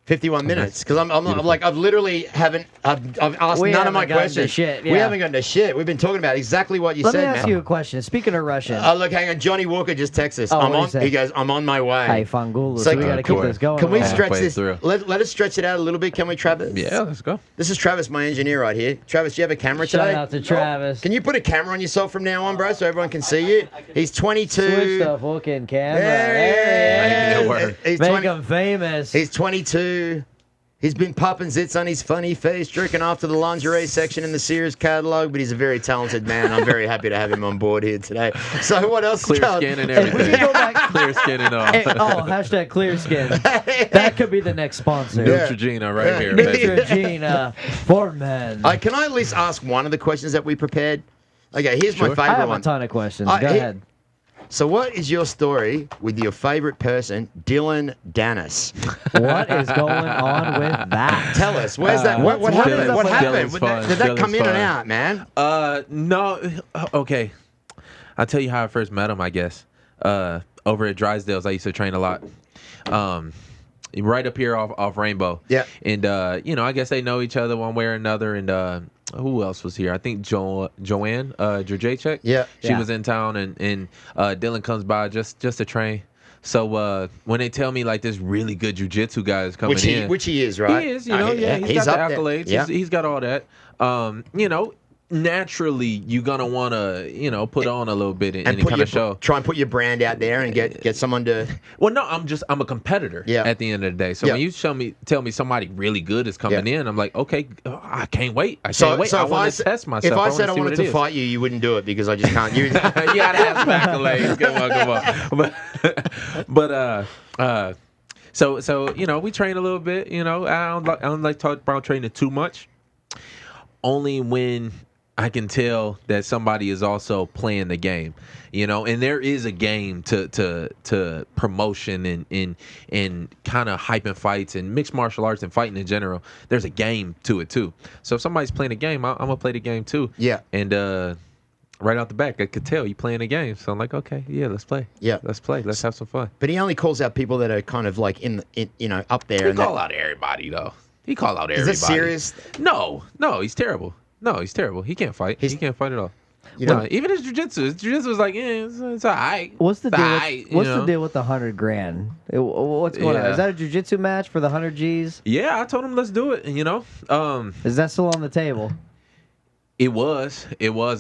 51 minutes, because I'm like I've literally I've asked We none of my haven't gotten to questions. shit, We yeah. haven't gotten to shit. We've been talking about exactly what you Let me said, ask man. you a question. Speaking of Russian, Oh, look, hang on. Johnny Walker just texted us. Oh, I'm what'd he on. say? He goes, I'm on my way. hey, Fangulu, So, so we gotta keep boy. this going. Can we a little. stretch Halfway this? through. Let us stretch it out a little bit, can we, Travis? Yeah, let's go. This is Travis, my engineer, right here. Travis, do you have a camera Shout today? out to Travis. Can you put a camera on yourself from now on, bro, so everyone can see you? He's 22. Switch the fucking camera. There he is. Word. He's Make 20 him famous. He's 22. He's been popping zits on his funny face, jerking off to the lingerie section in the Sears catalog, but he's a very talented man. I'm very happy to have him on board here today. So what else? Clear Charles? skin and Hey, we can everything. go back. Clear skin and all. Hey, hashtag clear skin. That could be the next sponsor. Yeah. Neutrogena right here, baby. Neutrogena for men. Can I at least ask one of the questions that we prepared? Okay, here's my Sure. favorite I have one. a ton of questions. Uh, Go he- ahead. So what is your story with your favorite person, Dylan Dennis? What is going on with that? Tell us. Where's that? What what happened? is up What with happened? Dylan's Did fun. that come Dylan's in and fun. out, man? No. Okay. I'll tell you how I first met him, I guess. Over at Drysdale's, I used to train a lot. Right up here off Rainbow. Yeah. And, I guess they know each other one way or another. And who else was here? I think Joanne WHH. Yeah. She Yeah. was in town, and Dylan comes by just to train. So when they tell me, like, this really good jiu-jitsu guy is coming in. Which he is, right? He is, Oh, he's got up the there. accolades. Yeah. He's got all that. Naturally, you're gonna want to, put on a little bit in any kind of show. Try and put your brand out there and get someone to. Well, no, I'm a competitor. Yeah. At the end of the day, so Yeah. when you tell me somebody really good is coming in, I'm like, okay, I can't wait. I So, can't wait. so I if want s- to test myself. If I said I wanna see wanted what to it is. fight you, you wouldn't do it because I just can't. You. You gotta have some accolades. Come on. But so we train a little bit. I don't like talk about training too much. Only when I can tell that somebody is also playing the game, and there is a game to promotion and kind of hyping fights and mixed martial arts and fighting in general. There's a game to it too. So if somebody's playing a game, I'm gonna play the game too. Yeah. And right out the back, I could tell you playing a game. So I'm like, okay, yeah, let's play. Yeah. Let's play. Let's have some fun. But he only calls out people that are kind of like in up there. He and call out everybody though. He call out Is everybody. this serious? No, he's terrible. No, he's terrible. He can't fight. He can't fight at all. You know- No, even his jiu-jitsu. His jiu-jitsu was like, it's all right. What's the It's deal? all With, right, what's you the know? deal with the $100,000? What's going on? Yeah. Is that a jiu-jitsu match for the 100 G's? Yeah, I told him let's do it. Is that still on the table? It was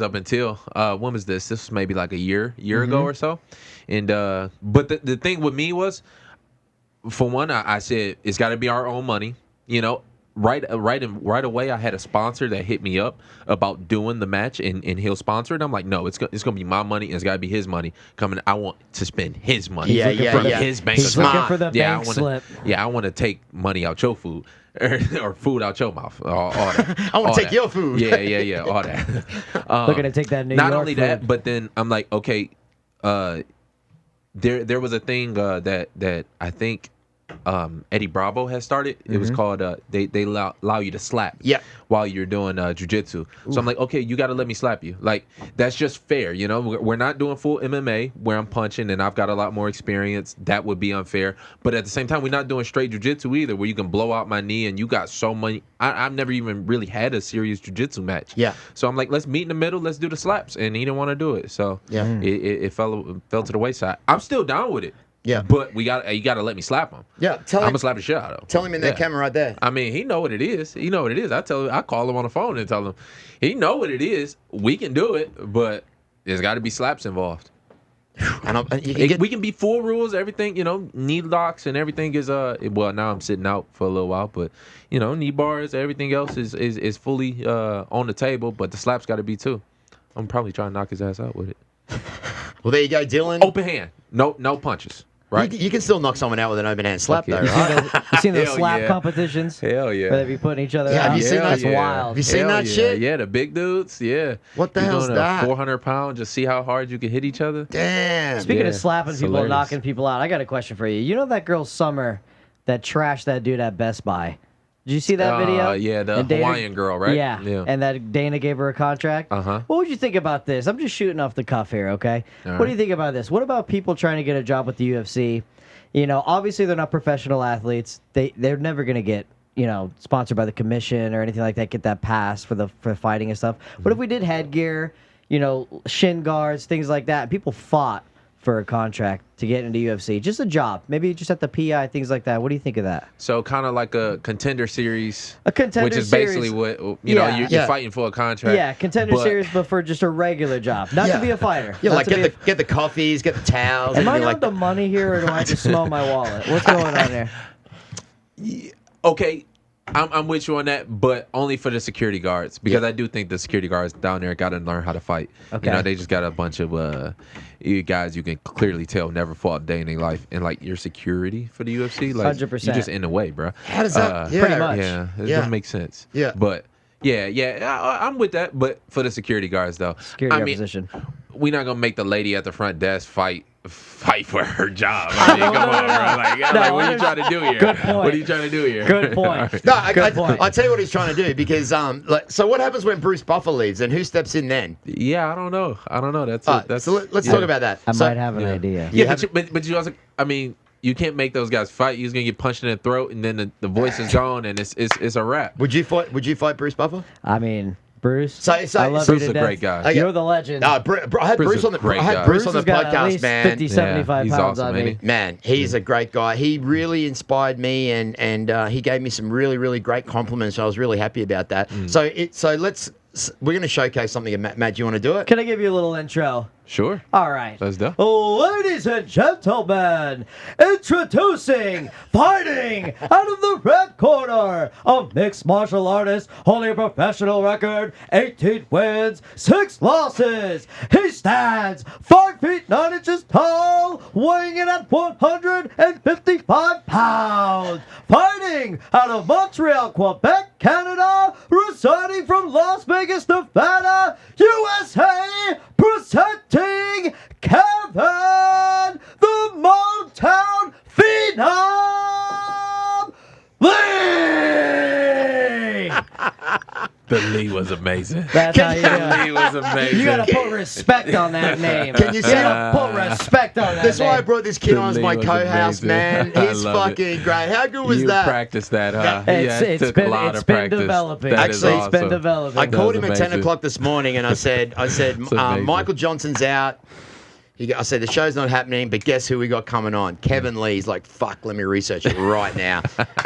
up until when was this? This was maybe like a year ago or so. And but the thing with me was, for one, I said it's got to be our own money. Right away, I had a sponsor that hit me up about doing the match, and he'll sponsor it. I'm like, no, it's gonna be my money, and it's gotta be his money coming. I want to spend his money Yeah, yeah, from yeah. his bank He's account. looking for the Yeah, bank I slip. want to take money out your food or food out your mouth. All that. I wanna All take that. your food. Yeah, all that. Looking to take that New Not York only food. that, but then I'm like, okay, there was a thing that I think Eddie Bravo has started. It was called they allow you to slap Yeah. while you're doing jiu-jitsu. So I'm like, okay, you got to let me slap you. Like, that's just fair, We're not doing full MMA where I'm punching and I've got a lot more experience. That would be unfair. But at the same time, we're not doing straight jiu-jitsu either, where you can blow out my knee and you got so many. I've never even really had a serious jiu-jitsu match. Yeah. So I'm like, let's meet in the middle. Let's do the slaps. And he didn't want to do it. So Yeah. it fell to the wayside. I'm still down with it. Yeah. But you got to let me slap him. Yeah. I'm Tell him. gonna slap the shit out of him. Tell him in that Yeah. camera right there. I mean, he know what it is. He know what it is. I call him on the phone and tell him, he know what it is. We can do it, but there's got to be slaps involved. You can get, We can be full rules, everything, knee locks and everything is well, now I'm sitting out for a little while, but knee bars, everything else is fully on the table, but the slaps got to be too. I'm probably trying to knock his ass out with it. well, there you go, Dylan. Open hand, no punches, right? You can still knock someone out with an open hand slap, though, Okay. right? You seen those Hell slap yeah. competitions? Hell yeah. Where they be putting each other Yeah, out? have you seen That's that? wild. Have you seen that yeah. shit? Yeah, the big dudes, yeah. What the You hell's going that? 400 pounds, just see how hard you can hit each other. Damn. Speaking Yeah, of slapping it's people and hilarious. knocking people out, I got a question for you. You know that girl Summer that trashed that dude at Best Buy? Did you see that video? Yeah, the And Dana- Hawaiian girl, right? Yeah. And that Dana gave her a contract? Uh-huh. What would you think about this? I'm just shooting off the cuff here, okay? All What do right. you think about this? What about people trying to get a job with the UFC? Obviously they're not professional athletes. They're never going to get, sponsored by the commission or anything like that, get that pass for fighting and stuff. What if we did headgear, shin guards, things like that? People fought for a contract to get into UFC. Just a job. Maybe just at the PI, things like that. What do you think of that? So kind of like a contender series. A contender which is series. basically what, Yeah. you're Yeah. fighting for a contract. Yeah, contender but- series, but for just a regular job. Not Yeah. to be a fighter. Yeah, Not like to be get the coffees, get the towels. Am I anything on like the money here, or do I have to smell my wallet? What's going on there? Okay, I'm with you on that, but only for the security guards because I do think the security guards down there got to learn how to fight. Okay. They just got a bunch of you guys you can clearly tell never fought a day in their life, and like your security for the UFC, like 100%. you're just in the way, bro. How does that? Yeah. Pretty much. Yeah, it Yeah. doesn't make sense. Yeah. But I'm with that. But for the security guards though, Security guard position. we're not gonna make the lady at the front desk fight for her job. I mean, come on, bro. Like, what are you trying to do here? Good point. What are you trying to do here? Good point. No, Good point. I tell you what he's trying to do because so what happens when Bruce Buffer leaves and who steps in then? Yeah, I don't know. That's All right, that's. so let's talk about that. I So- might have an idea. Yeah, have- but you also, I mean, you can't make those guys fight. You're just gonna get punched in the throat, and then the voice is gone, and it's a wrap. Would you fight Bruce Buffer? I mean, Bruce. So- I love Bruce you is to a death. great guy. Okay. You're the legend. I had Bruce Bruce is on the a great guy. Bruce on the has got at podcast, least man. 50, 75 he's pounds awesome, on ain't me. he? Man, he's a great guy. He really inspired me, and he gave me some really, really great compliments. So I was really happy about that. We're going to showcase something. Matt, do you want to do it? Can I give you a little intro? Sure. All right. Let's do. Ladies and gentlemen, introducing, fighting out of the red corner, a mixed martial artist holding a professional record, 18 wins, 6 losses. He stands 5 feet 9 inches tall, weighing in at 155 pounds. Fighting out of Montreal, Quebec, Canada, residing from Las Vegas, Nevada, USA, presenting Kevin, the Motown Phenom Lee! The Lee was amazing. That's how you do The Lee it. was amazing. You gotta put respect on that name. Can you see You gotta put respect on that That's name. why I brought this kid The on as Lee my was co-host, amazing. man. I He's love fucking great. How good was you that? practiced that, huh? It's took been- a lot it's of been practice. developing. That is Actually, It's been awesome. developing. I called him That at was 10 amazing. o'clock this morning, and I said, amazing. Michael Johnson's out. I said, the show's not happening, but guess who we got coming on? Kevin Lee's like, fuck, let me research it right now.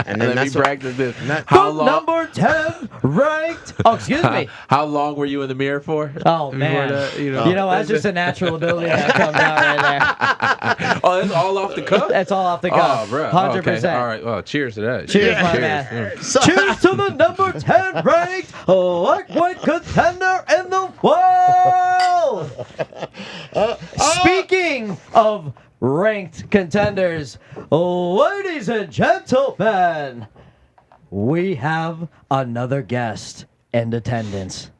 And then Let me that's what, practice this. The How long? number 10 ranked. Oh, excuse me. How long were you in the mirror for? Oh, Before man. that, That's just a natural ability that comes out right there. Oh, it's all off the cuff. That's all off the Oh, cuff. bro. 100%. Okay. All right. Well, cheers to that. Cheers, my man. So- Cheers to the number 10 ranked lightweight contender in the world. Speaking of ranked contenders, ladies and gentlemen, we have another guest in attendance.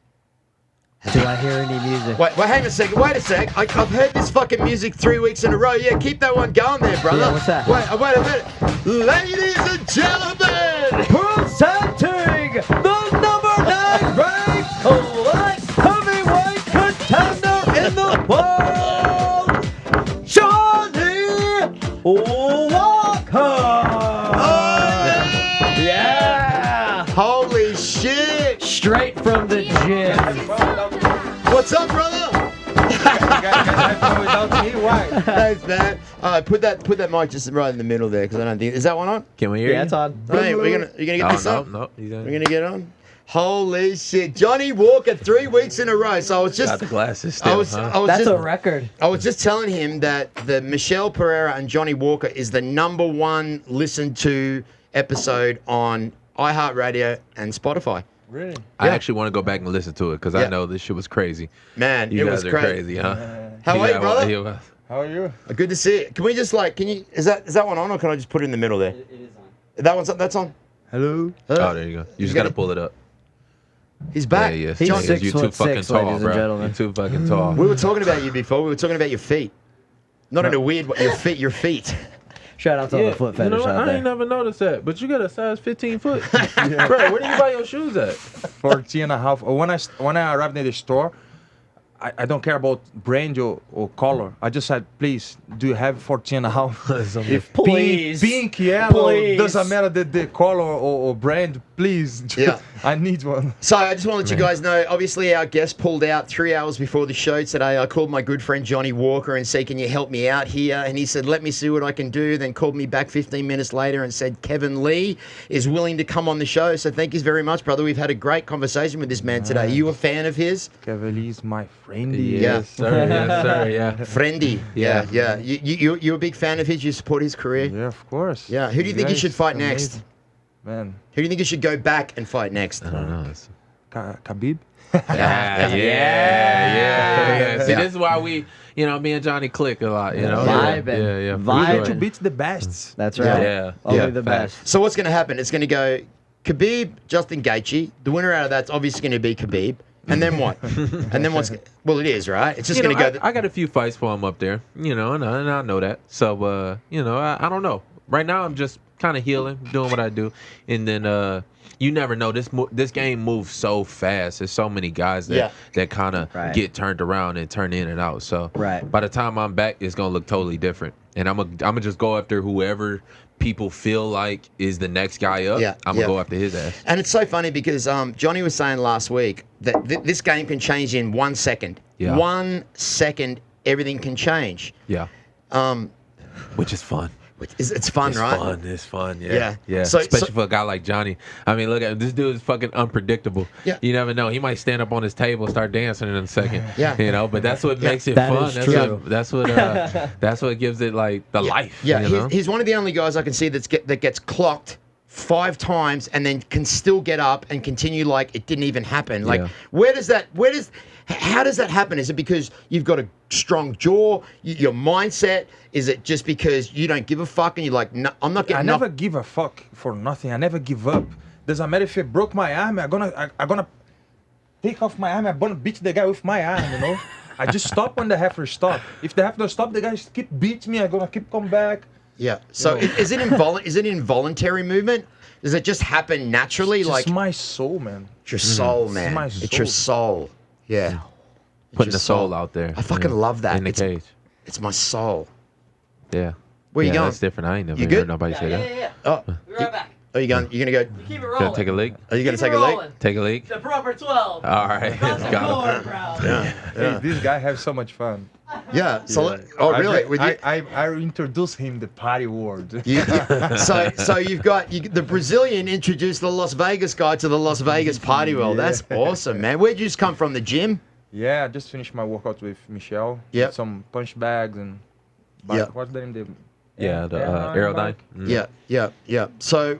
Do I hear any music? Wait, hang on a second. Wait a sec. I've heard this fucking music 3 weeks in a row. Yeah, keep that one going there, brother. Yeah, what's that? Wait a minute. Ladies and gentlemen, Presenting the number 9 ranked light heavyweight contender in the world, Johnny Walker. Yeah. holy shit. Straight from the gym. What's up, brother? Thanks, man. Put that mic just right in the middle there, because I don't think. Is that one on? Can we hear Yeah, you? it's on. Hey, you gonna get this no, up? no. We're gonna get on. Holy shit. Johnny Walker, 3 weeks in a row. So I was just... Got the glasses still, I was That's just, a record. I was just telling him that the Michelle Pereira and Johnny Walker is the #1 listened to episode on iHeartRadio and Spotify. Really? I Yeah. actually want to go back and listen to it because Yeah. I know this shit was crazy. Man, You it guys was are crazy. crazy, huh? How are you, brother? How are you? Good to see it. Can we just can you, is that one on or can I just put it in the middle there? It is on. That's on? Hello. Oh, there you go. You just got to pull it up. He's back. Yeah, yes. He's John, 6'6", you're too fucking tall, ladies and bro. gentlemen. You're too fucking tall. We were talking about you before. We were talking about your feet. Not in a weird way. Your feet. Shout out to all the foot you know fetish what? out I there. ain't never noticed that, but you got a size 15 foot. Bro, where do you buy your shoes at? 14 and a half. When I arrived at the store, I don't care about brand or color. I just said, please, do you have 14 and a half? If Please. pink, yellow, Please. doesn't matter the color or brand, please. Yeah. I need one. So I just want to let you guys know, obviously our guest pulled out 3 hours before the show today. I called my good friend Johnny Walker and said, can you help me out here? And he said, let me see what I can do. Then called me back 15 minutes later and said, Kevin Lee is willing to come on the show. So thank you very much, brother. We've had a great conversation with this man today. You a fan of his? Kevin is my friend. Yeah. Sir, yes, sir, yeah. Friendy. Yeah, yeah. You're a big fan of his? You support his career? Yeah, of course. Yeah. Who do you think he should fight next? Amazing. Man, Who do you think he should go back and fight next? I don't know. Khabib. Yeah. See, Yeah. this is why we, me and Johnny click a lot, you know? Vibing. Yeah. for Vibing. sure. To beat the best. That's right. Yeah. Only Yeah, the facts. best. So what's going to happen? It's going to go Khabib, Justin Gaethje. The winner out of that's obviously going to be Khabib. And then what? And then what's? Well, it is right. It's just going to go. I got a few fights for him up there, and I know that. So, I don't know. Right now, I'm just kind of healing, doing what I do, and then you never know. This game moves so fast. There's so many guys that kind of get turned around and turn in and out. So by the time I'm back, it's gonna look totally different, and I'm gonna just go after whoever people feel like is the next guy up. I'm gonna go after his ass. And it's so funny because Johnny was saying last week that this game can change in 1 second. Yeah. 1 second, everything can change. Yeah. Which is fun. It's fun, right? It's fun. Yeah. Yeah. So- Especially for a guy like Johnny. I mean, look at him. This dude is fucking unpredictable. Yeah. You never know. He might stand up on his table and start dancing in a second. Yeah. But that's what makes it That fun. is true. That's what gives it like the life. Yeah. You know? He's one of the only guys I can see that gets clocked 5 times and then can still get up and continue like it didn't even happen. Like, how does that happen? Is it because you've got a strong jaw, your mindset? Is it just because you don't give a fuck and you're like, no, I'm not getting I knocked? never give a fuck for nothing. I never give up. Doesn't matter if it broke my arm. I'm gonna take off my arm. I'm gonna beat the guy with my arm. I just stop when the heifer stop. If the heifer don't stop, the guy keep beat me. I'm gonna keep come back. Yeah. So is it involuntary movement? Does it just happen naturally? It's Like just my soul, man. it's your soul, man. It's my It's your soul. Yeah. It's Putting your the soul out there. I fucking love that. In the cage. It's my soul. Yeah. Where you going? That's different. I ain't never You heard good? nobody say that. Yeah. Oh, We'll be right back. are you going? You're gonna go? Keep it Gonna rolling. take a leak? Are you gonna Keep take it a leak? rolling. Take a leak? The proper 12. All right. Across the Got it. board, bro. Hey, this guy has so much fun. Yeah. So, oh really? With you? I introduced him the party world. So you've got the Brazilian introduced the Las Vegas guy to the Las Vegas party world. That's awesome, man. Where'd you just come from? The gym? Yeah, I just finished my workout with Michelle. Yep. Some punch bags and bike. Yep. What's the name? Yeah, the Aerodyne. Yeah. So,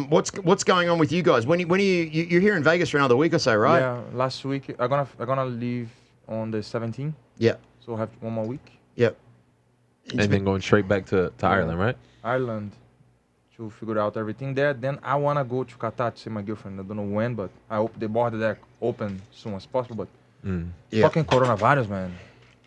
what's going on with you guys? When are you're here in Vegas for another week or so, right? Yeah, last week I'm gonna leave on the 17th. Yeah. So I have 1 more week. Yep. And then going straight back to Ireland, right? Ireland to figure out everything there. Then I wanna go to Qatar to see my girlfriend. I don't know when, but I hope the border there open soon as possible. But Yeah. fucking coronavirus, man.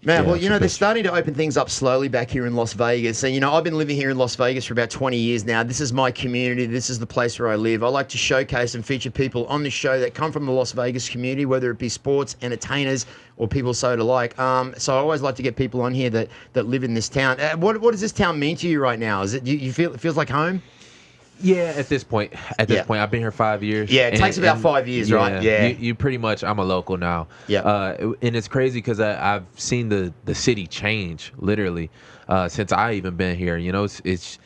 Man, Yeah, well, it's a they're bitch. starting to open things up slowly back here in Las Vegas. And, I've been living here in Las Vegas for about 20 years now. This is my community. This is the place where I live. I like to showcase and feature people on the show that come from the Las Vegas community, whether it be sports, entertainers, or people so to like. So I always like to get people on here that live in this town. What does this town mean to you right now? Is it you feel it feels like home? Yeah, at this point, I've been here 5 years. Yeah, it takes about 5 years, right? Yeah. You pretty much, I'm a local now. Yeah. And it's crazy because I've seen the city change literally since I even been here. It's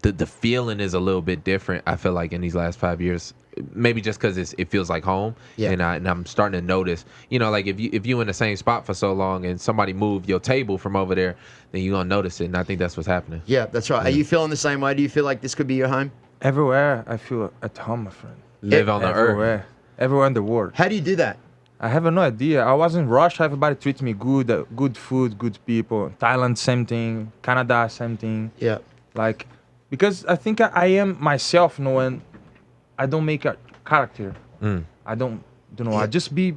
the feeling is a little bit different. I feel like in these last 5 years maybe just because it feels like home. Yeah. And I'm starting to notice, like if you in the same spot for so long and somebody moved your table from over there, then you're gonna notice it. And I think that's what's happening. Yeah, that's right. Are you feeling the same way? Do you feel like this could be your home? Everywhere I feel at home, my friend. Live on the earth. Everywhere in the world. How do you do that? I have no idea. I was in Russia. Everybody treats me good. Good food, good people. Thailand, same thing. Canada, same thing. Yeah. Like, because I think I am myself, and I don't make a character. I don't know. I just be.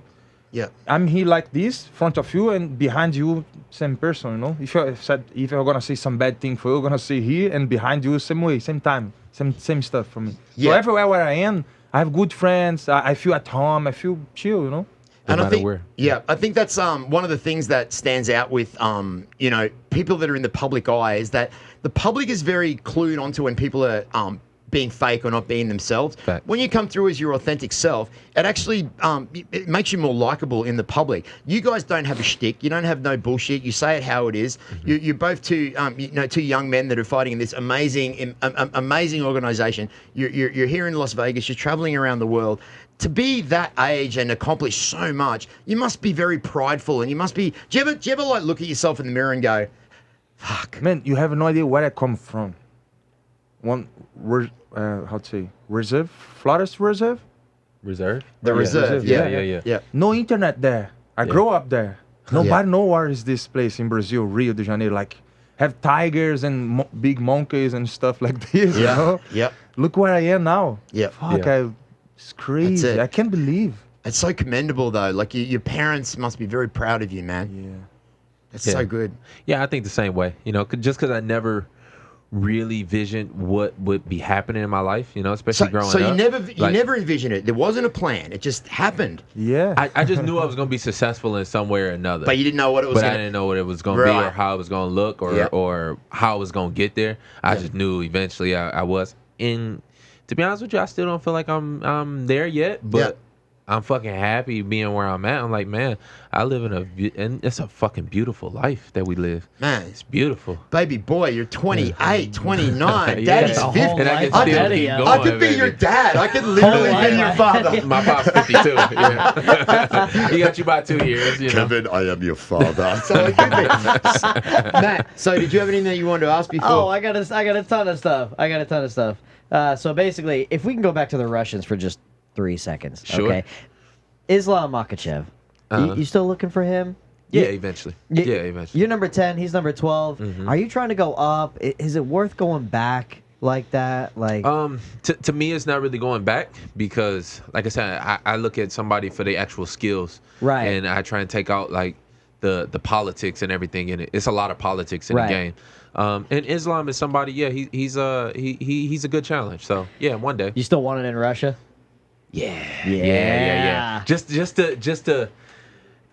Yeah. I'm here like this, front of you, and behind you, same person. If you're gonna say some bad thing for you, you're gonna say here, and behind you, same way, same time, same stuff for me. Yeah. So everywhere where I am, I have good friends. I feel at home. I feel chill. And I think, where. yeah, I think that's one of the things that stands out with, people that are in the public eye is that the public is very clued onto when people are being fake or not being themselves. Fact. When you come through as your authentic self, it actually it makes you more likable in the public. You guys don't have a shtick. You don't have no bullshit. You say it how it is. You're both two young men that are fighting in this amazing organization. You're here in Las Vegas. You're traveling around the world. To be that age and accomplish so much, you must be very prideful, and you must be. Do you ever like look at yourself in the mirror and go, "Fuck, Man, you have no idea where I come from. How to say, reserve, Flores Reserve. Reserve. the reserve." Yeah. No internet there. I grew up there. Nobody know where is this place in Brazil, Rio de Janeiro. Like, have tigers and big monkeys and stuff like this. Yep. Look where I am now. Yep. Fuck, Yeah. it's crazy. it. I can't believe. It's so commendable though. Like your parents must be very proud of you, man. Yeah. It's so good. Yeah, I think the same way. Just because I never really visioned what would be happening in my life, especially growing up. So you never envisioned it. There wasn't a plan. It just happened. Yeah. I just knew I was going to be successful in some way or another. But you didn't know what it was. I didn't know what it was going to be, or Right. how it was going to look, or Yeah. or how I was going to get there. I just knew eventually I was. And to be honest with you, I still don't feel like I'm there yet, but Yeah. I'm fucking happy being where I'm at. I'm like, man, I live and it's a fucking beautiful life that we live. Man, It's beautiful. baby boy, you're 28, 29. Yeah. Daddy's The whole 50. And I can life still ahead of keep you. going, I could be baby. your dad. I could literally Whole be your life. father. My pop's 52. Yeah. He got you by 2 years, I am your father. So it could be. Matt, so did you have anything that you wanted to ask before? Oh, I got a ton of stuff. So basically, if we can go back to the Russians for just 3 seconds, Sure. okay? Islam Makhachev, you still looking for him? Yeah, eventually. Y- Yeah, eventually. You're number 10. He's number 12. Are you trying to go up? Is it worth going back like that? Like, To me, it's not really going back because, like I said, I look at somebody for their actual skills, Right. And I try and take out like the politics and everything in it. It's a lot of politics in Right. the game. And Islam is somebody. Yeah, he's a good challenge. So yeah, one day. you still want it in Russia? Yeah. Just to,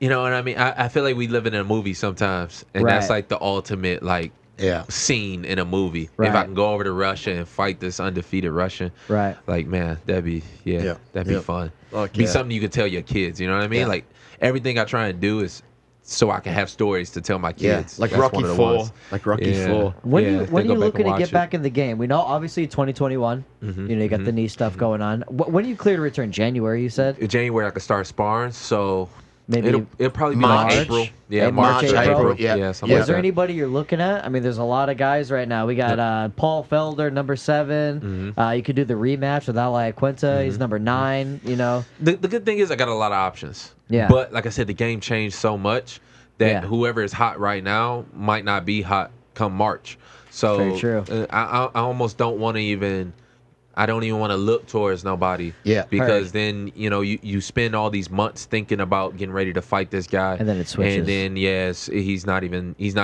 you know what I mean? I feel like we live in a movie sometimes, and that's Right. like the ultimate like Yeah. scene in a movie. If Right. I can go over to Russia and fight this undefeated Russian, Right. like man, that'd be that'd be Yeah. fun. Fuck Be yeah. something you could tell your kids. You know what I mean? Yeah. Like everything I try and do is so I can have stories to tell my Yeah. kids. Like That's Rocky one of the 4. ones. Like Rocky Yeah. 4. When Yeah, you they when go you back looking and to watch get it. back in the game? We know obviously 2021. You got the knee stuff going on. When are you clear to return? January, you said? In January I could start sparring, so Maybe it'll probably be March. like April. Yeah, Hey, March, March, April. April. Yeah. something Yeah. Is there like that. anybody you're looking at? I mean, there's a lot of guys right now. We got Paul Felder, number 7. You could do the rematch with Ali Quinta. He's number 9. You know, The good thing is I got a lot of options. Yeah. But like I said, the game changed so much that Yeah. whoever is hot right now might not be hot come March. So Very true. I almost don't want to even. I don't even want to look towards nobody. Yeah. Because then you spend all these months thinking about getting ready to fight this guy, And then it switches. And then he's not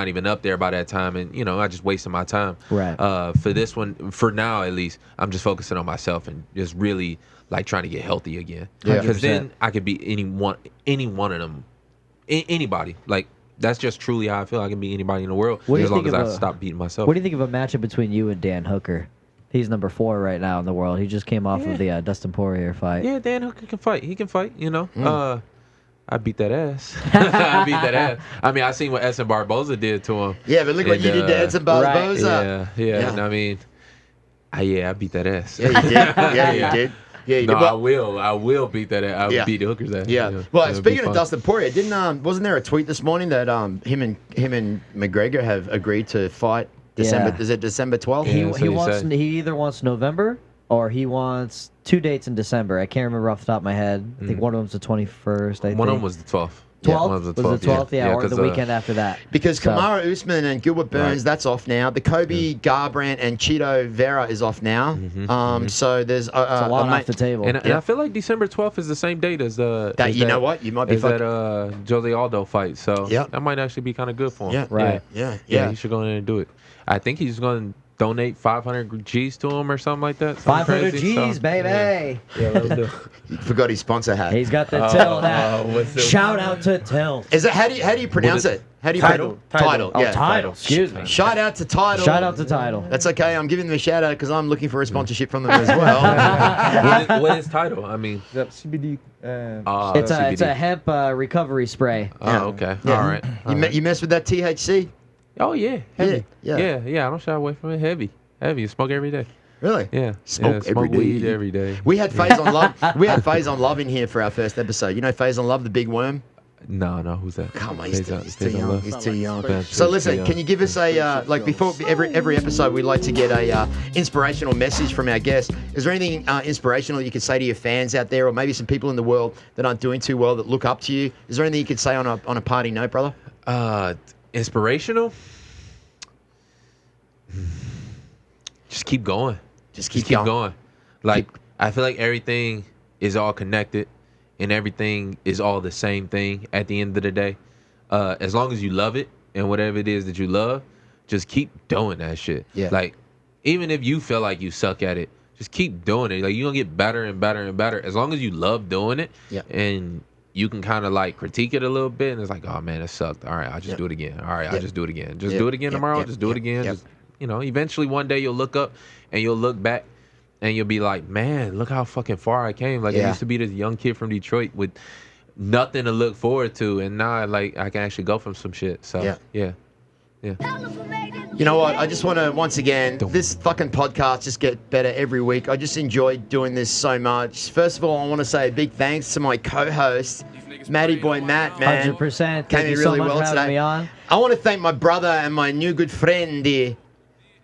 even up there by that time, and I just wasted my time. Right. For this one, for now at least, I'm just focusing on myself and just really like trying to get healthy again. Yeah. Because then I could be any one of them, anybody. Like that's just truly how I feel. I can be anybody in the world What do you as long think as of I a- stop beating myself. what do you think of a matchup between you and Dan Hooker? He's number 4 right now in the world. He just came off of the Dustin Poirier fight. Yeah, Dan Hooker can fight. He can fight, I beat that ass. I beat that ass. I mean, I seen what Edson Barboza did to him. Yeah, but look what And, you did to Edson Barboza. Yeah. And I mean, I beat that ass. Yeah, you did. Yeah, you did. Yeah, No, well, I will beat that. I will Yeah. beat the hookers ass. Yeah. It'll Well, be speaking of fun. Dustin Poirier, wasn't there a tweet this morning that him and McGregor have agreed to fight December? Yeah. Is it December 12th? Yeah. that's what he said. He either wants November or he wants 2 dates in December. I can't remember off the top of my head. I think one of them's the 21st. One of them was the 12th. 12th? One was the Was the 12th? Yeah, or 'cause, the weekend after that. Because So- Kamaru Usman and Gilbert Burns, that's off now. The Kobe Garbrandt and Chito Vera is off now. So there's It's a lot off the table. And I feel like December 12th is the same date as That you know what? You might be that Jose Aldo fight. So Yeah. that might actually be kind of good for him. Yeah. Right. Yeah. He should go in there and do it. I think he's going to donate 500 G's to him or something like that. Something 500 crazy. G's, So, baby. Yeah, let's do it. You forgot his sponsor hat. He's got the tilt hat. what's the- Shout out to Tilt. Is it how do you pronounce it? How do you Title. Title. Oh, Yeah. Title. Excuse me. Shout out to Title. Shout out to Title. That's okay. I'm giving them a shout out because I'm looking for a sponsorship from them as well. What is title? I mean, That CBD. It's CBD. a hemp recovery spray. Oh, okay. Yeah. All right. You mess with that THC? Oh yeah, heavy. Yeah. Yeah. I don't shy away from it. Heavy. You smoke every day. Really? Yeah. Smoke every day. weed every day. We had Faison Love. We had Faison Love in here for our first episode. You know Faison Love, the big worm? No, who's that? Come on, he's too young. Love. He's too young. That's So too listen, young. can you give us a like before every episode? We like to get a inspirational message from our guests. Is there anything inspirational you could say to your fans out there, or maybe some people in the world that aren't doing too well that look up to you? Is there anything you could say on a party note, brother? Inspirational? Just keep going. Just Keep going. Like I feel like everything is all connected, and everything is all the same thing at the end of the day. As long as you love it and whatever it is that you love, just keep doing that shit. Yeah. Like even if you feel like you suck at it, just keep doing it. Like you're gonna get better and better and better. As long as you love doing it, Yeah. and you can kind of like critique it a little bit, and it's like, oh man, it sucked. All right, I'll just Yep. do it again. All right, I'll Yep. just do it again. Just Yep. do it again Yep. tomorrow. Yep. Just do Yep. it again. Yep. Just eventually one day you'll look up and you'll look back and you'll be like, man, look how fucking far I came. Like Yeah. I used to be this young kid from Detroit with nothing to look forward to, and now like I can actually go from some shit. So Yeah. yeah. You know what? I just want to, once again, this fucking podcast just get better every week. I just enjoy doing this so much. First of all, I want to say a big thanks to my co-host, Matty Boy Matt, man. 100%. Came Thank in you really so much well for having today. me on. I want to thank my brother and my new good friend there,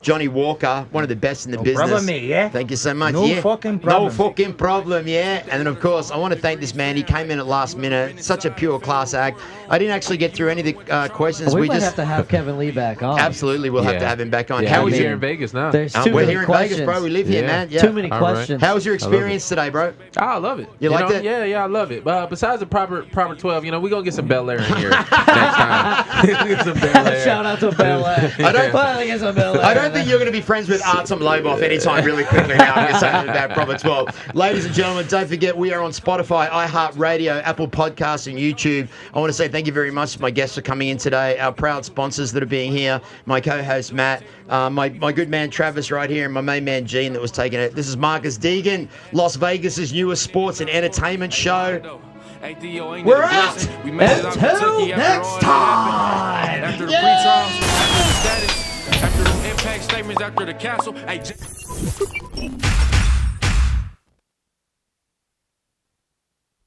Johnny Walker, one of the best in the business. problem, mate, yeah? Thank you so much. No yeah. fucking problem. No fucking problem, yeah. And then, of course, I want to thank this man. He came in at last minute. Such a pure class act. I didn't actually get through any of the questions. We might just have to have Kevin Lee back on. absolutely we'll have to Yeah. have him back on. Yeah, How I'm was here your in Vegas now. There's too we're many here in questions. Vegas, bro. We live here, Yeah. man. Yeah. Too many All right. questions. How was your I love it. experience today, bro? I love it. You liked it? Yeah, I love it. Besides the proper 12, we're gonna get some Bel Air in here next time. Get some Bel Air. Shout out to Bel Air. I don't- Finally get some Bel Air. I don't think you're going to be friends with Artem Lobov anytime really quickly now. I'm just saying about Proper 12. Ladies and gentlemen, don't forget we are on Spotify, iHeartRadio, Apple Podcasts, and YouTube. I want to say thank you very much to my guests for coming in today, our proud sponsors that are being here, my co-host Matt, my good man Travis right here, and my main man Gene that was taking it. This is Marcus Deegan, Las Vegas' newest sports and entertainment show. We're out! Until next time! After the pre-trial, after the status, after the impact statements, after the castle. Hey,